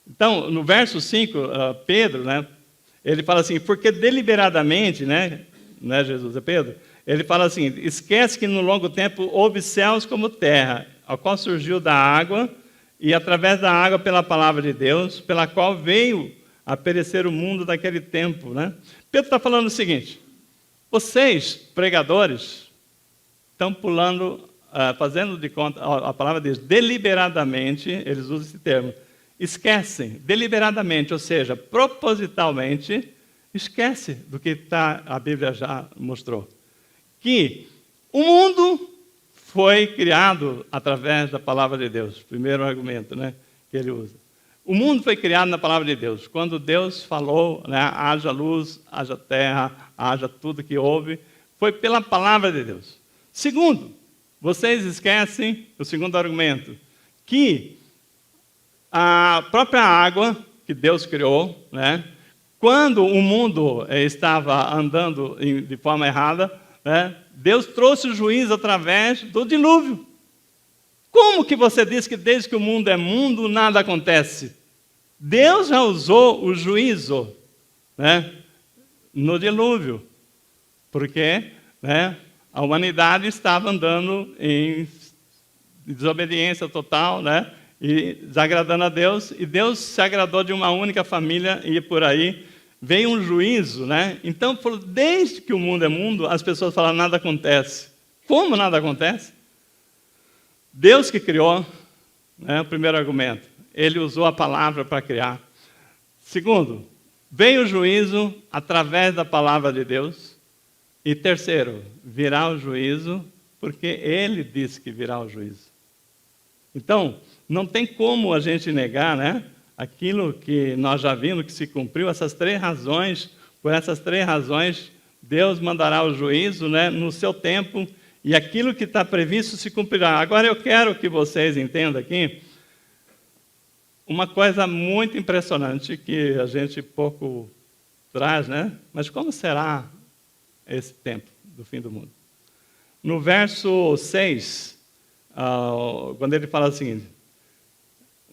Então, no verso 5, Pedro, né, ele fala assim, porque deliberadamente, né, não é Jesus, é Pedro, ele fala assim, esquece que no longo tempo houve céus como terra, ao qual surgiu da água, e através da água pela palavra de Deus, pela qual veio a perecer o mundo daquele tempo, né? Pedro está falando o seguinte, vocês, pregadores, estão pulando, fazendo de conta, a palavra diz, deliberadamente, eles usam esse termo, esquecem, deliberadamente, ou seja, propositalmente, esquece do que a Bíblia já mostrou. Que o mundo foi criado através da palavra de Deus. Primeiro argumento, né, que ele usa. O mundo foi criado na palavra de Deus. Quando Deus falou, né, haja luz, haja terra, haja tudo que houve, foi pela palavra de Deus. Segundo, vocês esquecem, o segundo argumento, que a própria água que Deus criou, né, quando o mundo estava andando de forma errada, né, Deus trouxe o juízo através do dilúvio. Como que você diz que desde que o mundo é mundo, nada acontece? Deus já usou o juízo, né, no dilúvio, porque, né, a humanidade estava andando em desobediência total, né, e desagradando a Deus, e Deus se agradou de uma única família, e por aí veio um juízo, né? Então, desde que o mundo é mundo, as pessoas falam, nada acontece. Como nada acontece? Deus que criou, né, o primeiro argumento, ele usou a palavra para criar. Segundo, veio o juízo através da palavra de Deus. E terceiro, virá o juízo, porque ele disse que virá o juízo. Então, não tem como a gente negar, né, aquilo que nós já vimos que se cumpriu, essas três razões. Por essas três razões, Deus mandará o juízo, né, no seu tempo, e aquilo que está previsto se cumprirá. Agora eu quero que vocês entendam aqui uma coisa muito impressionante que a gente pouco traz, né? Mas como será esse tempo do fim do mundo? No verso 6, quando ele fala o seguinte,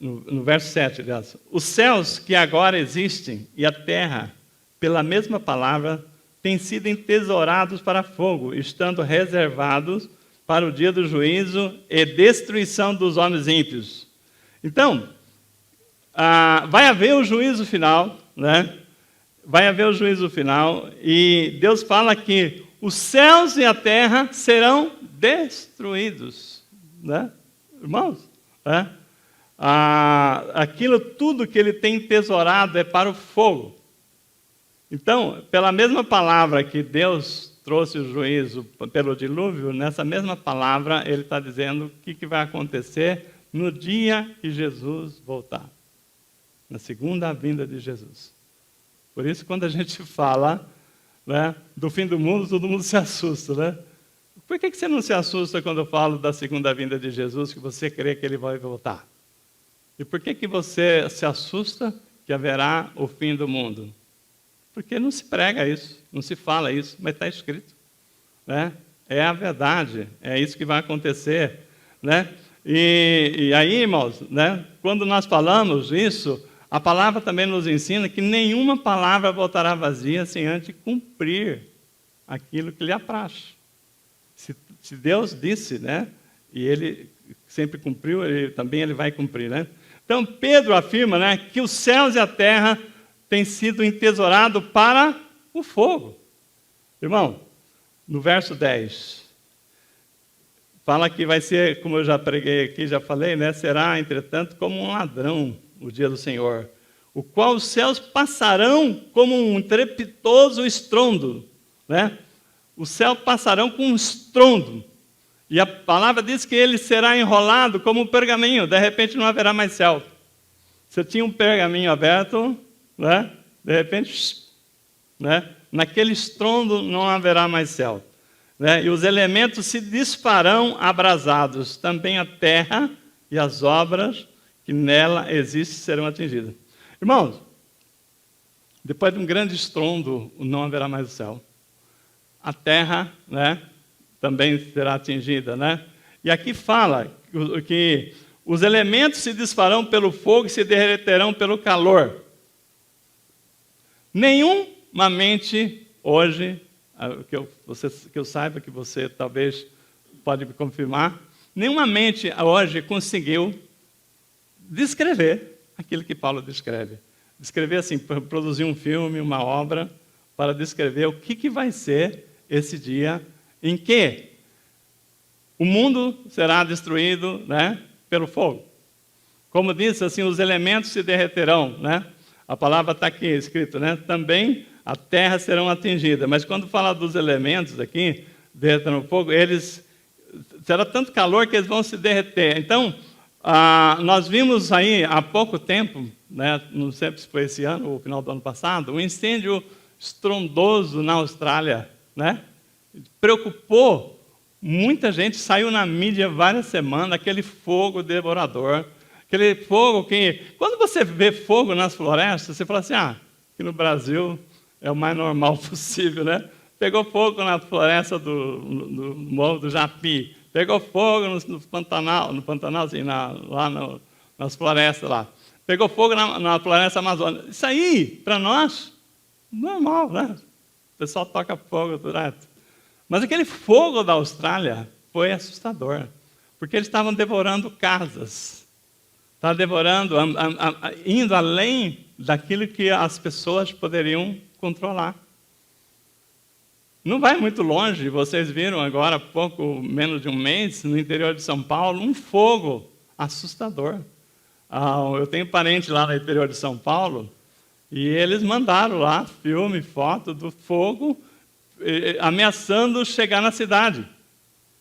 no verso 7, aliás, os céus que agora existem e a terra, pela mesma palavra, têm sido entesourados para fogo, estando reservados para o dia do juízo e destruição dos homens ímpios. Então, vai haver o juízo final, né? Vai haver o juízo final, e Deus fala que os céus e a terra serão destruídos, né? Irmãos, né? Aquilo tudo que ele tem tesourado é para o fogo. Então, pela mesma palavra que Deus trouxe o juízo pelo dilúvio, nessa mesma palavra ele está dizendo o que vai acontecer no dia que Jesus voltar, na segunda vinda de Jesus. Por isso, quando a gente fala, né, do fim do mundo, todo mundo se assusta, né? Por que você não se assusta quando eu falo da segunda vinda de Jesus, que você crê que ele vai voltar? E por que você se assusta que haverá o fim do mundo? Porque não se prega isso, não se fala isso, mas está escrito, né? É a verdade, é isso que vai acontecer, né? E aí, irmãos, né, quando nós falamos isso, a palavra também nos ensina que nenhuma palavra voltará vazia sem antes cumprir aquilo que lhe apraz. Se Deus disse, né, e Ele sempre cumpriu, também Ele vai cumprir, né? Então, Pedro afirma, né, que os céus e a terra têm sido entesourados para o fogo. Irmão, no verso 10, fala que vai ser, como eu já preguei aqui, já falei, né, será, entretanto, como um ladrão o dia do Senhor, o qual os céus passarão como um trepitoso estrondo, né? Os céus passarão com um estrondo. E a palavra diz que ele será enrolado como um pergaminho, de repente não haverá mais céu. Você tinha um pergaminho aberto, né? De repente, né? Naquele estrondo não haverá mais céu. Né? E os elementos se desfarão abrasados, também a terra e as obras que nela existem serão atingidas. Irmãos, depois de um grande estrondo, não haverá mais o céu. A terra, né, também será atingida, né? E aqui fala que os elementos se desfarão pelo fogo e se derreterão pelo calor. Nenhuma mente hoje, que eu saiba, que você talvez pode me confirmar, nenhuma mente hoje conseguiu descrever aquilo que Paulo descreve. Descrever assim, produzir um filme, uma obra, para descrever o que vai ser esse dia em que o mundo será destruído, né, pelo fogo. Como disse, assim, os elementos se derreterão, né? A palavra está aqui escrito, né? Também a terra serão atingidas. Mas quando fala dos elementos aqui, derretendo no fogo, será tanto calor que eles vão se derreter. Então, nós vimos aí há pouco tempo, né, não sei se foi esse ano ou final do ano passado, um incêndio estrondoso na Austrália, né? Preocupou muita gente, saiu na mídia várias semanas, aquele fogo devorador, aquele fogo que, quando você vê fogo nas florestas, você fala assim, aqui no Brasil é o mais normal possível, né? Pegou fogo na floresta do Morro do Japi, pegou fogo no Pantanal, assim, nas florestas lá, pegou fogo na floresta amazônica. Isso aí, para nós, normal, né? O pessoal toca fogo direto. Mas aquele fogo da Austrália foi assustador, porque eles estavam devorando casas, estavam devorando, indo além daquilo que as pessoas poderiam controlar. Não vai muito longe, vocês viram agora, pouco menos de um mês, no interior de São Paulo, um fogo assustador. Eu tenho parente lá no interior de São Paulo, e eles mandaram lá filme, foto do fogo, ameaçando chegar na cidade.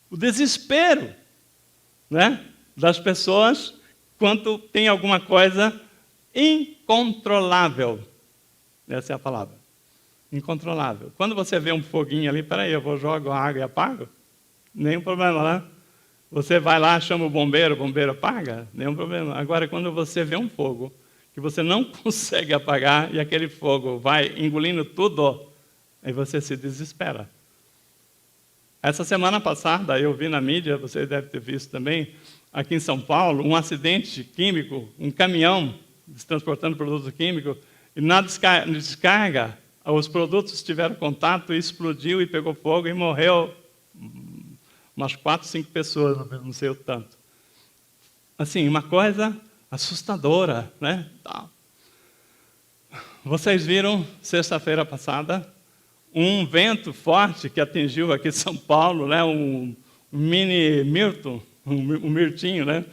O desespero, né, das pessoas quando tem alguma coisa incontrolável. Essa é a palavra. Incontrolável. Quando você vê um foguinho ali, peraí, eu vou jogar água e apago? Nenhum problema, né? Você vai lá, chama o bombeiro apaga? Nenhum problema. Agora, quando você vê um fogo que você não consegue apagar e aquele fogo vai engolindo tudo, aí você se desespera. Essa semana passada, eu vi na mídia, vocês devem ter visto também, aqui em São Paulo, um acidente químico, um caminhão transportando produto químico, e na descarga, os produtos tiveram contato, e explodiu e pegou fogo e morreu umas 4, 5 pessoas, não sei o tanto. Assim, uma coisa assustadora, né? Vocês viram, sexta-feira passada, um vento forte que atingiu aqui São Paulo, né? Um mini Milton, um Mirtinho, né?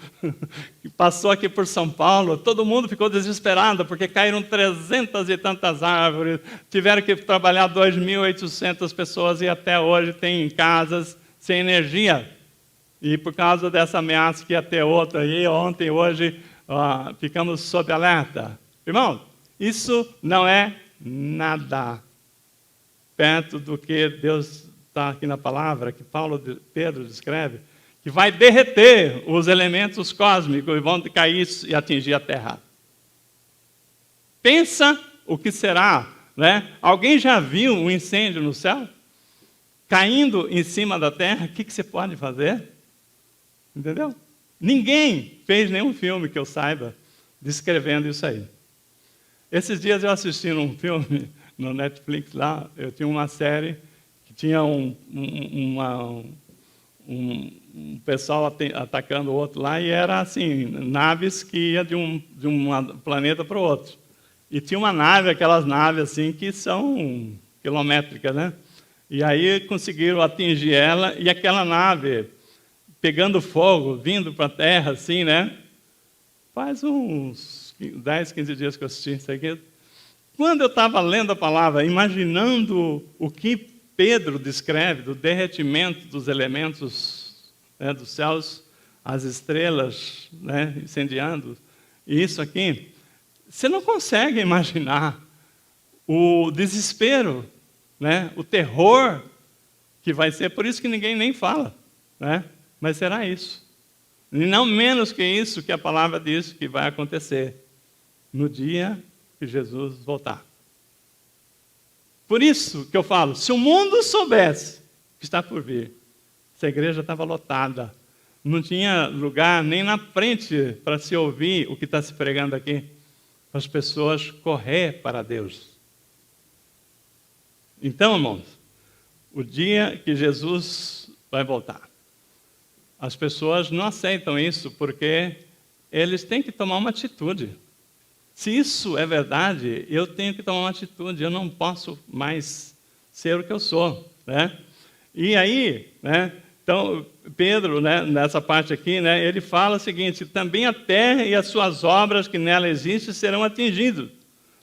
Que passou aqui por São Paulo, todo mundo ficou desesperado, porque caíram 300 e tantas árvores, tiveram que trabalhar 2.800 pessoas e até hoje tem casas sem energia. E por causa dessa ameaça que ia ter outra aí, ontem, hoje, ficamos sob alerta. Irmão, isso não é nada perto do que Deus está aqui na palavra, que Pedro descreve, que vai derreter os elementos cósmicos e vão cair e atingir a terra. Pensa o que será, né? Alguém já viu um incêndio no céu? Caindo em cima da terra, o que você pode fazer? Entendeu? O Ninguém fez nenhum filme que eu saiba descrevendo isso aí. Esses dias eu assisti um filme no Netflix lá, eu tinha uma série que tinha um pessoal atacando o outro lá, e era assim, naves que iam de um planeta para o outro. E tinha uma nave, aquelas naves assim, que são quilométricas, né? E aí conseguiram atingir ela, e aquela nave pegando fogo, vindo para a Terra, assim, né? Faz uns 10, 15 dias que eu assisti isso aqui. Quando eu estava lendo a palavra, imaginando o que Pedro descreve do derretimento dos elementos, né, dos céus, as estrelas, né, incendiando, e isso aqui, você não consegue imaginar o desespero, né, o terror que vai ser. Por isso que ninguém nem fala, né? Mas será isso. E não menos que isso que a palavra diz que vai acontecer no dia que Jesus voltar. Por isso que eu falo, se o mundo soubesse que está por vir, essa igreja estava lotada, não tinha lugar nem na frente para se ouvir o que está se pregando aqui, para as pessoas correr para Deus. Então, irmãos, o dia que Jesus vai voltar, as pessoas não aceitam isso porque eles têm que tomar uma atitude. Se isso é verdade, eu tenho que tomar uma atitude, eu não posso mais ser o que eu sou, né? E aí, né, então, Pedro, né, nessa parte aqui, né, ele fala o seguinte: também a terra e as suas obras que nela existem serão atingidos.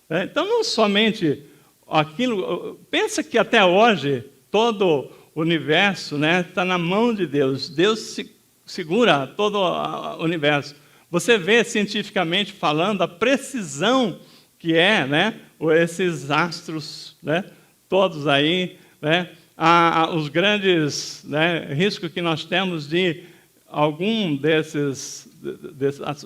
Né? Então, não somente aquilo, pensa que até hoje, todo o universo, né, está na mão de Deus. Deus segura todo o universo. Você vê, cientificamente falando, a precisão que é, né, esses astros, né, todos aí, né, os grandes, né, riscos que nós temos de algum desses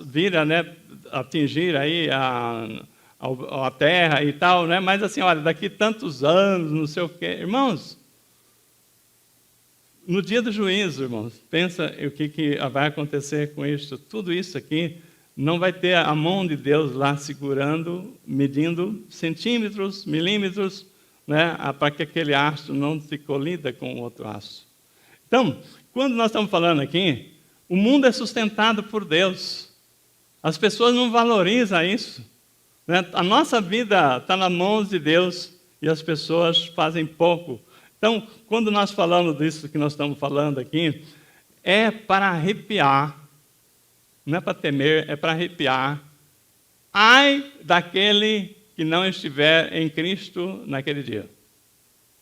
vir a, né, atingir aí a Terra e tal, né? Mas assim, olha, daqui tantos anos, não sei o quê. Irmãos, no dia do juízo, irmãos, pensa o que vai acontecer com isso. Tudo isso aqui não vai ter a mão de Deus lá segurando, medindo centímetros, milímetros, né, para que aquele astro não se colida com o outro astro. Então, quando nós estamos falando aqui, o mundo é sustentado por Deus. As pessoas não valorizam isso, né? A nossa vida está nas mãos de Deus e as pessoas fazem pouco. Então, quando nós falamos disso que nós estamos falando aqui, é para arrepiar, não é para temer, é para arrepiar. Ai daquele que não estiver em Cristo naquele dia.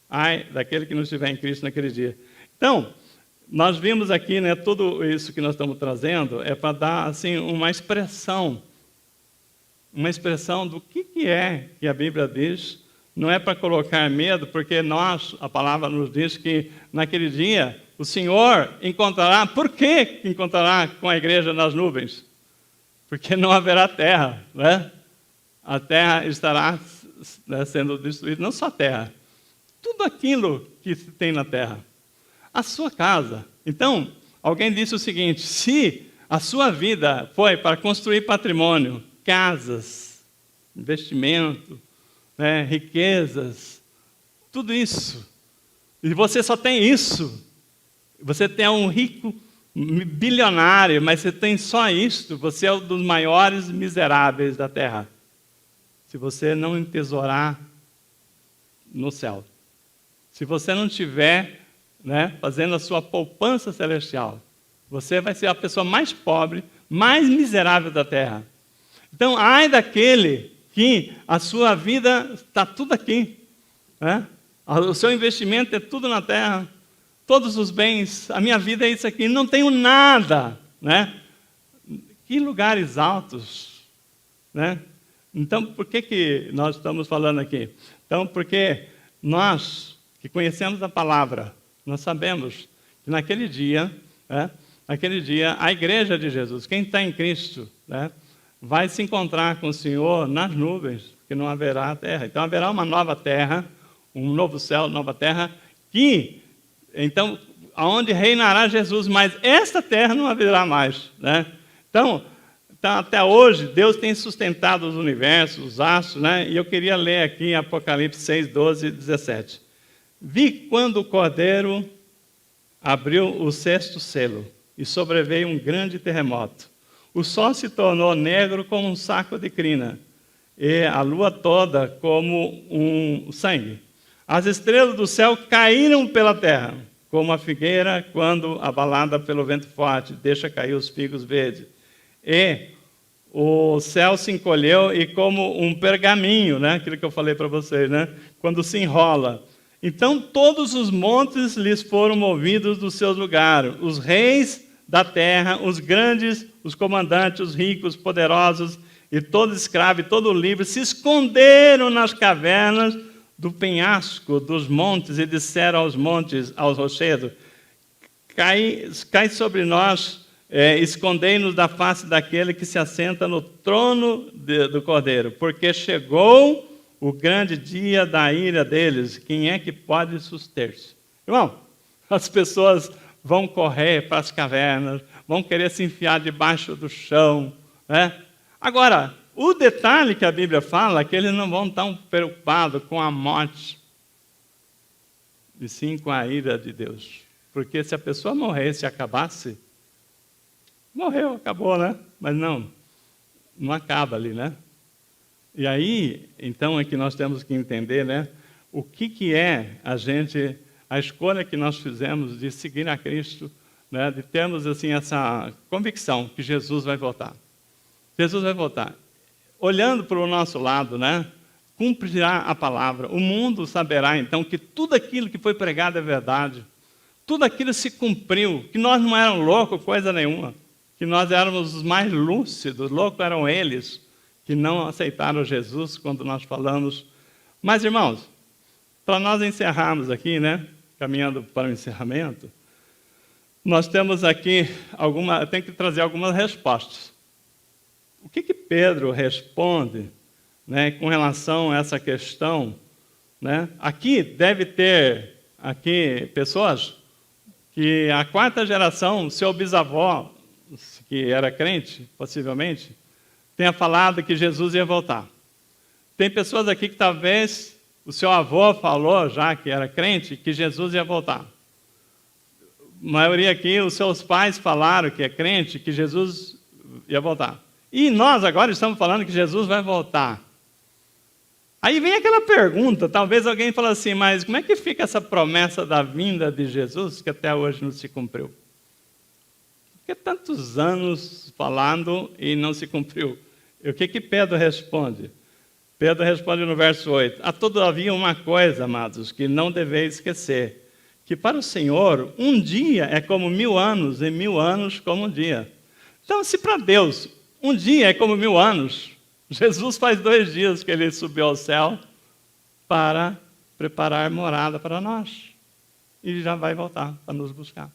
Ai daquele que não estiver em Cristo naquele dia. Então, nós vimos aqui, né, tudo isso que nós estamos trazendo é para dar assim, uma expressão do que é que a Bíblia diz. Não é para colocar medo, porque a palavra nos diz que naquele dia o Senhor encontrará. Por que encontrará com a igreja nas nuvens? Porque não haverá terra, né? A terra estará, né, sendo destruída, não só a terra, tudo aquilo que se tem na terra. A sua casa. Então, alguém disse o seguinte: se a sua vida foi para construir patrimônio, casas, investimento, né, riquezas, tudo isso, e você só tem isso, você tem um rico bilionário, mas você tem só isto, você é um dos maiores miseráveis da terra, se você não entesourar no céu, se você não tiver, né, fazendo a sua poupança celestial, você vai ser a pessoa mais pobre, mais miserável da terra. Então, ai daquele que a sua vida está tudo aqui, né? O seu investimento é tudo na terra, todos os bens, a minha vida é isso aqui, não tenho nada, né? Que lugares altos, né? Então, por que nós estamos falando aqui? Então, porque nós que conhecemos a palavra, nós sabemos que naquele dia, né, a igreja de Jesus, quem está em Cristo, né, vai se encontrar com o Senhor nas nuvens, porque não haverá terra. Então haverá uma nova terra, um novo céu, nova terra, que, então, onde reinará Jesus, mas esta terra não haverá mais, né? Então, até hoje, Deus tem sustentado os universos, os astros, né? E eu queria ler aqui Apocalipse 6, 12 e 17. Vi quando o Cordeiro abriu o sexto selo, e sobreveio um grande terremoto. O sol se tornou negro como um saco de crina, e a lua toda como um sangue. As estrelas do céu caíram pela terra, como a figueira quando, abalada pelo vento forte, deixa cair os figos verdes. E o céu se encolheu e como um pergaminho, né? Aquilo que eu falei para vocês, né? Quando se enrola. Então todos os montes lhes foram movidos dos seus lugares. Os reis da terra, os grandes, os comandantes, os ricos, os poderosos, e todo escravo e todo livre se esconderam nas cavernas do penhasco dos montes e disseram aos montes, aos rochedos, cai sobre nós, escondei-nos da face daquele que se assenta no trono do Cordeiro, porque chegou o grande dia da ira deles. Quem é que pode suster-se? Irmão, as pessoas vão correr para as cavernas, vão querer se enfiar debaixo do chão, né? Agora, o detalhe que a Bíblia fala é que eles não vão estar preocupados com a morte, e sim com a ira de Deus. Porque se a pessoa morresse e acabasse, morreu, acabou, né? Mas não acaba ali, né? E aí, então, é que nós temos que entender, né? O que é a escolha que nós fizemos de seguir a Cristo, né? De termos, assim, essa convicção que Jesus vai voltar. Jesus vai voltar. Olhando para o nosso lado, né? Cumprirá a palavra. O mundo saberá, então, que tudo aquilo que foi pregado é verdade. Tudo aquilo se cumpriu, que nós não éramos loucos, coisa nenhuma. Que nós éramos os mais lúcidos, loucos eram eles, que não aceitaram Jesus quando nós falamos. Mas, irmãos, para nós encerrarmos aqui, né? Caminhando para o encerramento, nós temos aqui tem que trazer algumas respostas. O que Pedro responde, né, com relação a essa questão, né? Aqui deve ter pessoas que a quarta geração, seu bisavó, que era crente, possivelmente, tenha falado que Jesus ia voltar. Tem pessoas aqui que talvez o seu avô falou, já que era crente, que Jesus ia voltar. A maioria aqui, os seus pais falaram que é crente, que Jesus ia voltar. E nós agora estamos falando que Jesus vai voltar. Aí vem aquela pergunta, talvez alguém fale assim, mas como é que fica essa promessa da vinda de Jesus que até hoje não se cumpriu? Por que tantos anos falando e não se cumpriu? E o que Pedro responde? Pedro responde no verso 8, há todavia uma coisa, amados, que não deveis esquecer, que para o Senhor um dia é como 1000 anos, e 1000 anos como um dia. Então, se para Deus um dia é como 1000 anos, Jesus faz 2 dias que ele subiu ao céu para preparar morada para nós. E já vai voltar para nos buscar.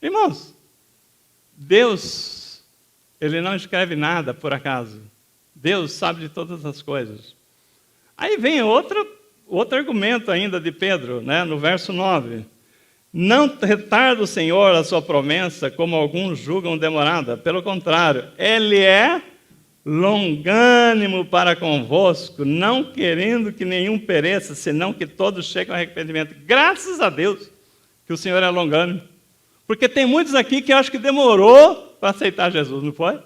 Irmãos, Deus, ele não escreve nada por acaso. Deus sabe de todas as coisas. Aí vem outro argumento ainda de Pedro, né, no verso 9. Não retarda o Senhor a sua promessa, como alguns julgam demorada. Pelo contrário, Ele é longânimo para convosco, não querendo que nenhum pereça, senão que todos cheguem ao arrependimento. Graças a Deus que o Senhor é longânimo. Porque tem muitos aqui que acham que demorou para aceitar Jesus, não foi?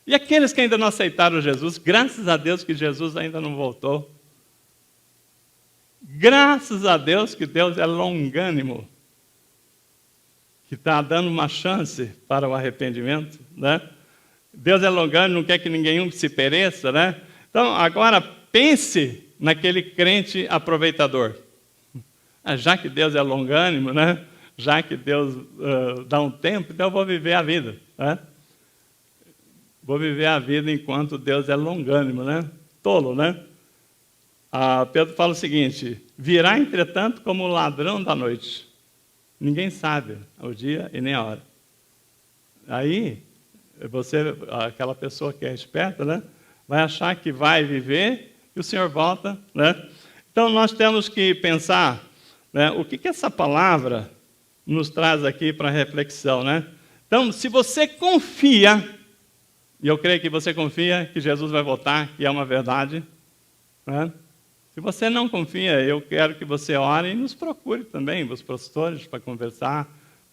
E aqueles que ainda não aceitaram Jesus, graças a Deus que Jesus ainda não voltou. Graças a Deus que Deus é longânimo, que está dando uma chance para o arrependimento, né? Deus é longânimo, não quer que ninguém se pereça, né? Então, agora pense naquele crente aproveitador. Já que Deus é longânimo, né? Já que Deus dá um tempo, então eu vou viver a vida, né? Vou viver a vida enquanto Deus é longânimo, né? Tolo, né? Pedro fala o seguinte, virá, entretanto, como o ladrão da noite. Ninguém sabe o dia e nem a hora. Aí, aquela pessoa que é esperta, né, vai achar que vai viver e o Senhor volta, né? Então, nós temos que pensar, né, o que essa palavra nos traz aqui para reflexão, né? Então, se você confia, e eu creio que você confia que Jesus vai voltar, que é uma verdade, né? Se você não confia, eu quero que você ore e nos procure também, os pastores, para conversar,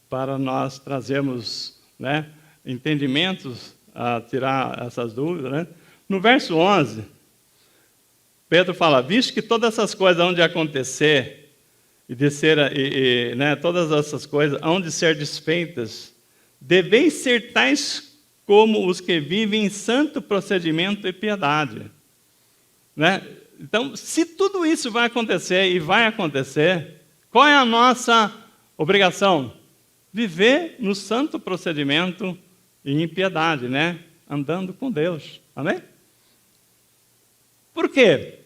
para nós trazermos, né, entendimentos a tirar essas dúvidas, né? No verso 11, Pedro fala, visto que todas essas coisas hão de acontecer, né, todas essas coisas hão de ser desfeitas, deveis ser tais como os que vivem em santo procedimento e piedade. Né? Então, se tudo isso vai acontecer e vai acontecer, qual é a nossa obrigação? Viver no santo procedimento e em piedade, né? Andando com Deus. Amém? Por quê?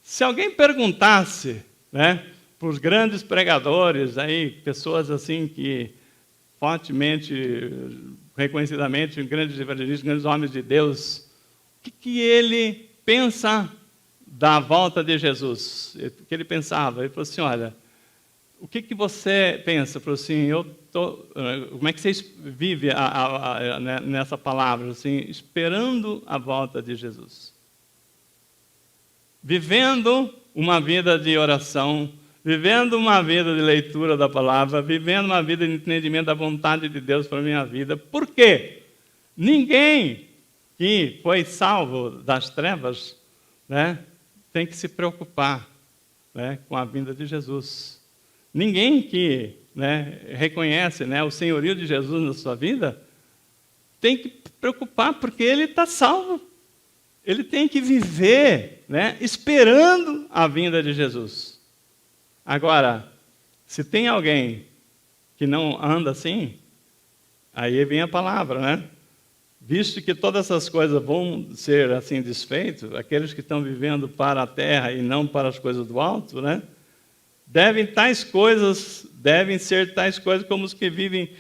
Se alguém perguntasse, né, para os grandes pregadores, aí, pessoas assim que fortemente, reconhecidamente, grandes evangelistas, grandes homens de Deus, o que ele pensa da volta de Jesus? O que ele pensava? Ele falou assim, olha, o que você pensa? Ele falou assim, como é que vocês vivem nessa palavra? Assim, esperando a volta de Jesus. Vivendo uma vida de oração, vivendo uma vida de leitura da palavra, vivendo uma vida de entendimento da vontade de Deus para a minha vida. Por quê? Ninguém que foi salvo das trevas, né, tem que se preocupar, né, com a vinda de Jesus. Ninguém que, né, reconhece, né, o senhorio de Jesus na sua vida tem que preocupar, porque ele está salvo. Ele tem que viver, né, esperando a vinda de Jesus. Agora, se tem alguém que não anda assim, aí vem a palavra, né? Visto que todas essas coisas vão ser assim desfeitas, aqueles que estão vivendo para a terra e não para as coisas do alto, né? Devem ser tais coisas como os que vivem,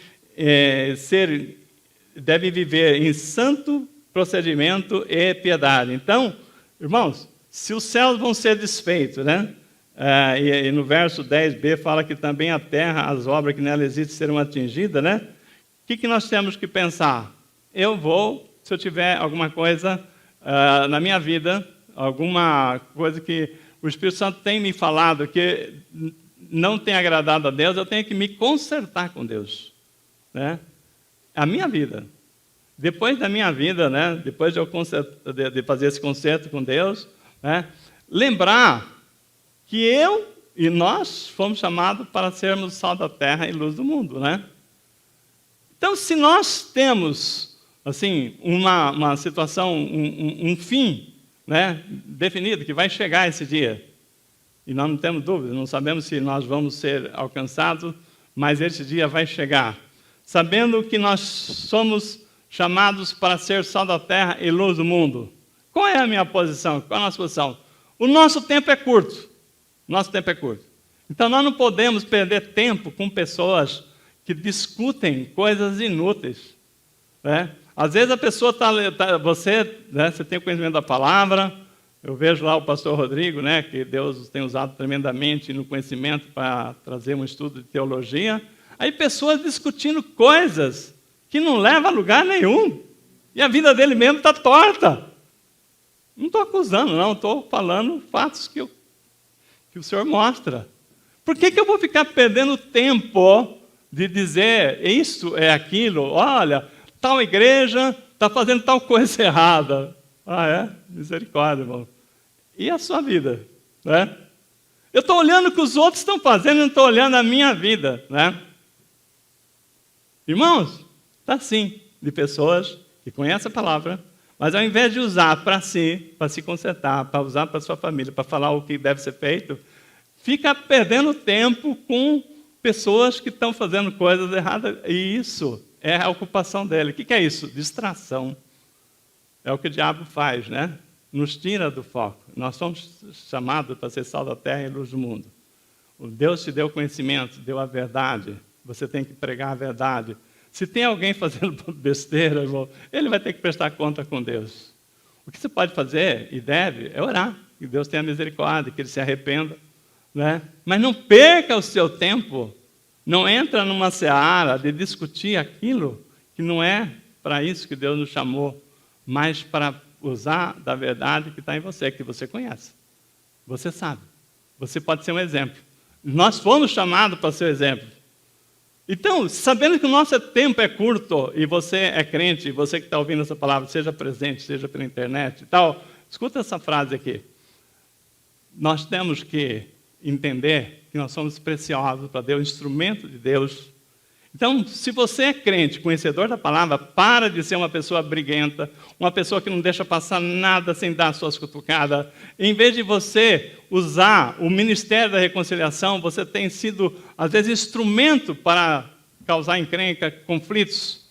devem viver em santo procedimento e piedade. Então, irmãos, se os céus vão ser desfeitos, né? E no verso 10b fala que também a terra, as obras que nela existem serão atingidas, né? O que nós temos que pensar? Se eu tiver alguma coisa na minha vida, alguma coisa que o Espírito Santo tem me falado que não tem agradado a Deus, eu tenho que me consertar com Deus, né? A minha vida. Depois da minha vida, né? Depois de fazer esse conserto com Deus, né? Lembrar que eu e nós fomos chamados para sermos sal da terra e luz do mundo, né? Então, se nós temos assim uma situação, um fim, né, definido, que vai chegar esse dia, e nós não temos dúvida, não sabemos se nós vamos ser alcançados, mas esse dia vai chegar, sabendo que nós somos chamados para ser sal da terra e luz do mundo. Qual é a minha posição? Qual é a nossa posição? O nosso tempo é curto. Nosso tempo é curto. Então, nós não podemos perder tempo com pessoas que discutem coisas inúteis, né? Às vezes a pessoa você tem o conhecimento da palavra. Eu vejo lá o pastor Rodrigo, né, que Deus tem usado tremendamente no conhecimento para trazer um estudo de teologia. Aí pessoas discutindo coisas que não levam a lugar nenhum. E a vida dele mesmo está torta. Não estou acusando, não. Estou falando fatos que o Senhor mostra. Por que eu vou ficar perdendo tempo de dizer isso é aquilo? Olha, tal igreja está fazendo tal coisa errada. Ah, é? Misericórdia, irmão. E a sua vida? Né? Eu estou olhando o que os outros estão fazendo e não estou olhando a minha vida. Né? Irmãos, está assim, de pessoas que conhecem a palavra, mas ao invés de usar para si, para se consertar, para usar para a sua família, para falar o que deve ser feito, fica perdendo tempo com pessoas que estão fazendo coisas erradas. E isso é a ocupação dele. O que é isso? Distração. É o que o diabo faz, né? Nos tira do foco. Nós somos chamados para ser sal da terra e luz do mundo. O Deus te deu conhecimento, deu a verdade. Você tem que pregar a verdade. Se tem alguém fazendo besteira, irmão, ele vai ter que prestar conta com Deus. O que você pode fazer, e deve, é orar. Que Deus tenha misericórdia, que ele se arrependa. Né? Mas não perca o seu tempo Não entra numa seara de discutir aquilo que não é para isso que Deus nos chamou, mas para usar da verdade que está em você, que você conhece. Você sabe. Você pode ser um exemplo. Nós fomos chamados para ser exemplo. Então, sabendo que o nosso tempo é curto, e você é crente, você que está ouvindo essa palavra, seja presente, seja pela internet e tal, escuta essa frase aqui. Nós temos que entender que nós somos preciosos para Deus, instrumento de Deus. Então, se você é crente, conhecedor da palavra, para de ser uma pessoa briguenta, uma pessoa que não deixa passar nada sem dar suas cutucadas. Em vez de você usar o ministério da reconciliação, você tem sido, às vezes, instrumento para causar encrenca, conflitos.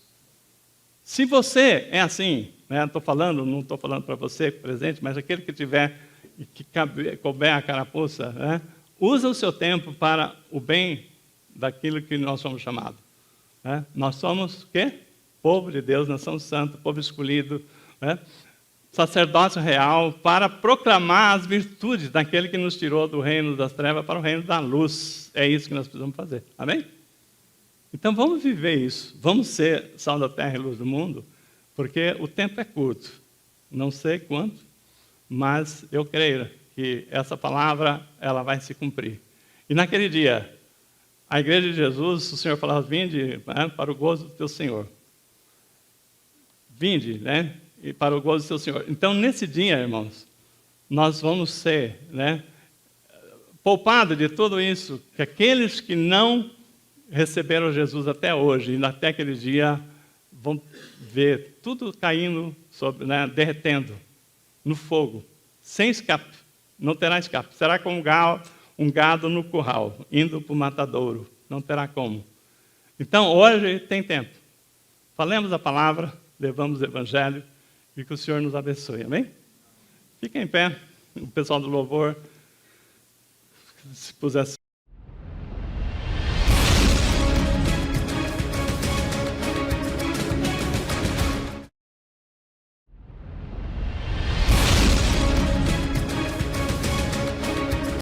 Se você é assim, né, não estou falando para você presente, mas aquele que tiver, que couber a carapuça, né, usa o seu tempo para o bem daquilo que nós somos chamados. Né? Nós somos o quê? Povo de Deus, nação santa, povo escolhido, né? Sacerdócio real, para proclamar as virtudes daquele que nos tirou do reino das trevas para o reino da luz. É isso que nós precisamos fazer. Amém? Então vamos viver isso. Vamos ser sal da terra e luz do mundo, porque o tempo é curto. Não sei quanto, mas eu creio que essa palavra ela vai se cumprir. E naquele dia, a igreja de Jesus, o Senhor falava, vinde, né, para o gozo do teu Senhor. Vinde, né, e para o gozo do teu Senhor. Então, nesse dia, irmãos, nós vamos ser, né, poupados de tudo isso, que aqueles que não receberam Jesus até hoje, e até aquele dia, vão ver tudo caindo, sobre, né, derretendo no fogo, sem escape. Não terá escape. Será como um gado no curral, indo para o matadouro. Não terá como. Então, hoje tem tempo. Falemos a palavra, levamos o evangelho e que o Senhor nos abençoe. Amém? Fiquem em pé. O pessoal do louvor, se puser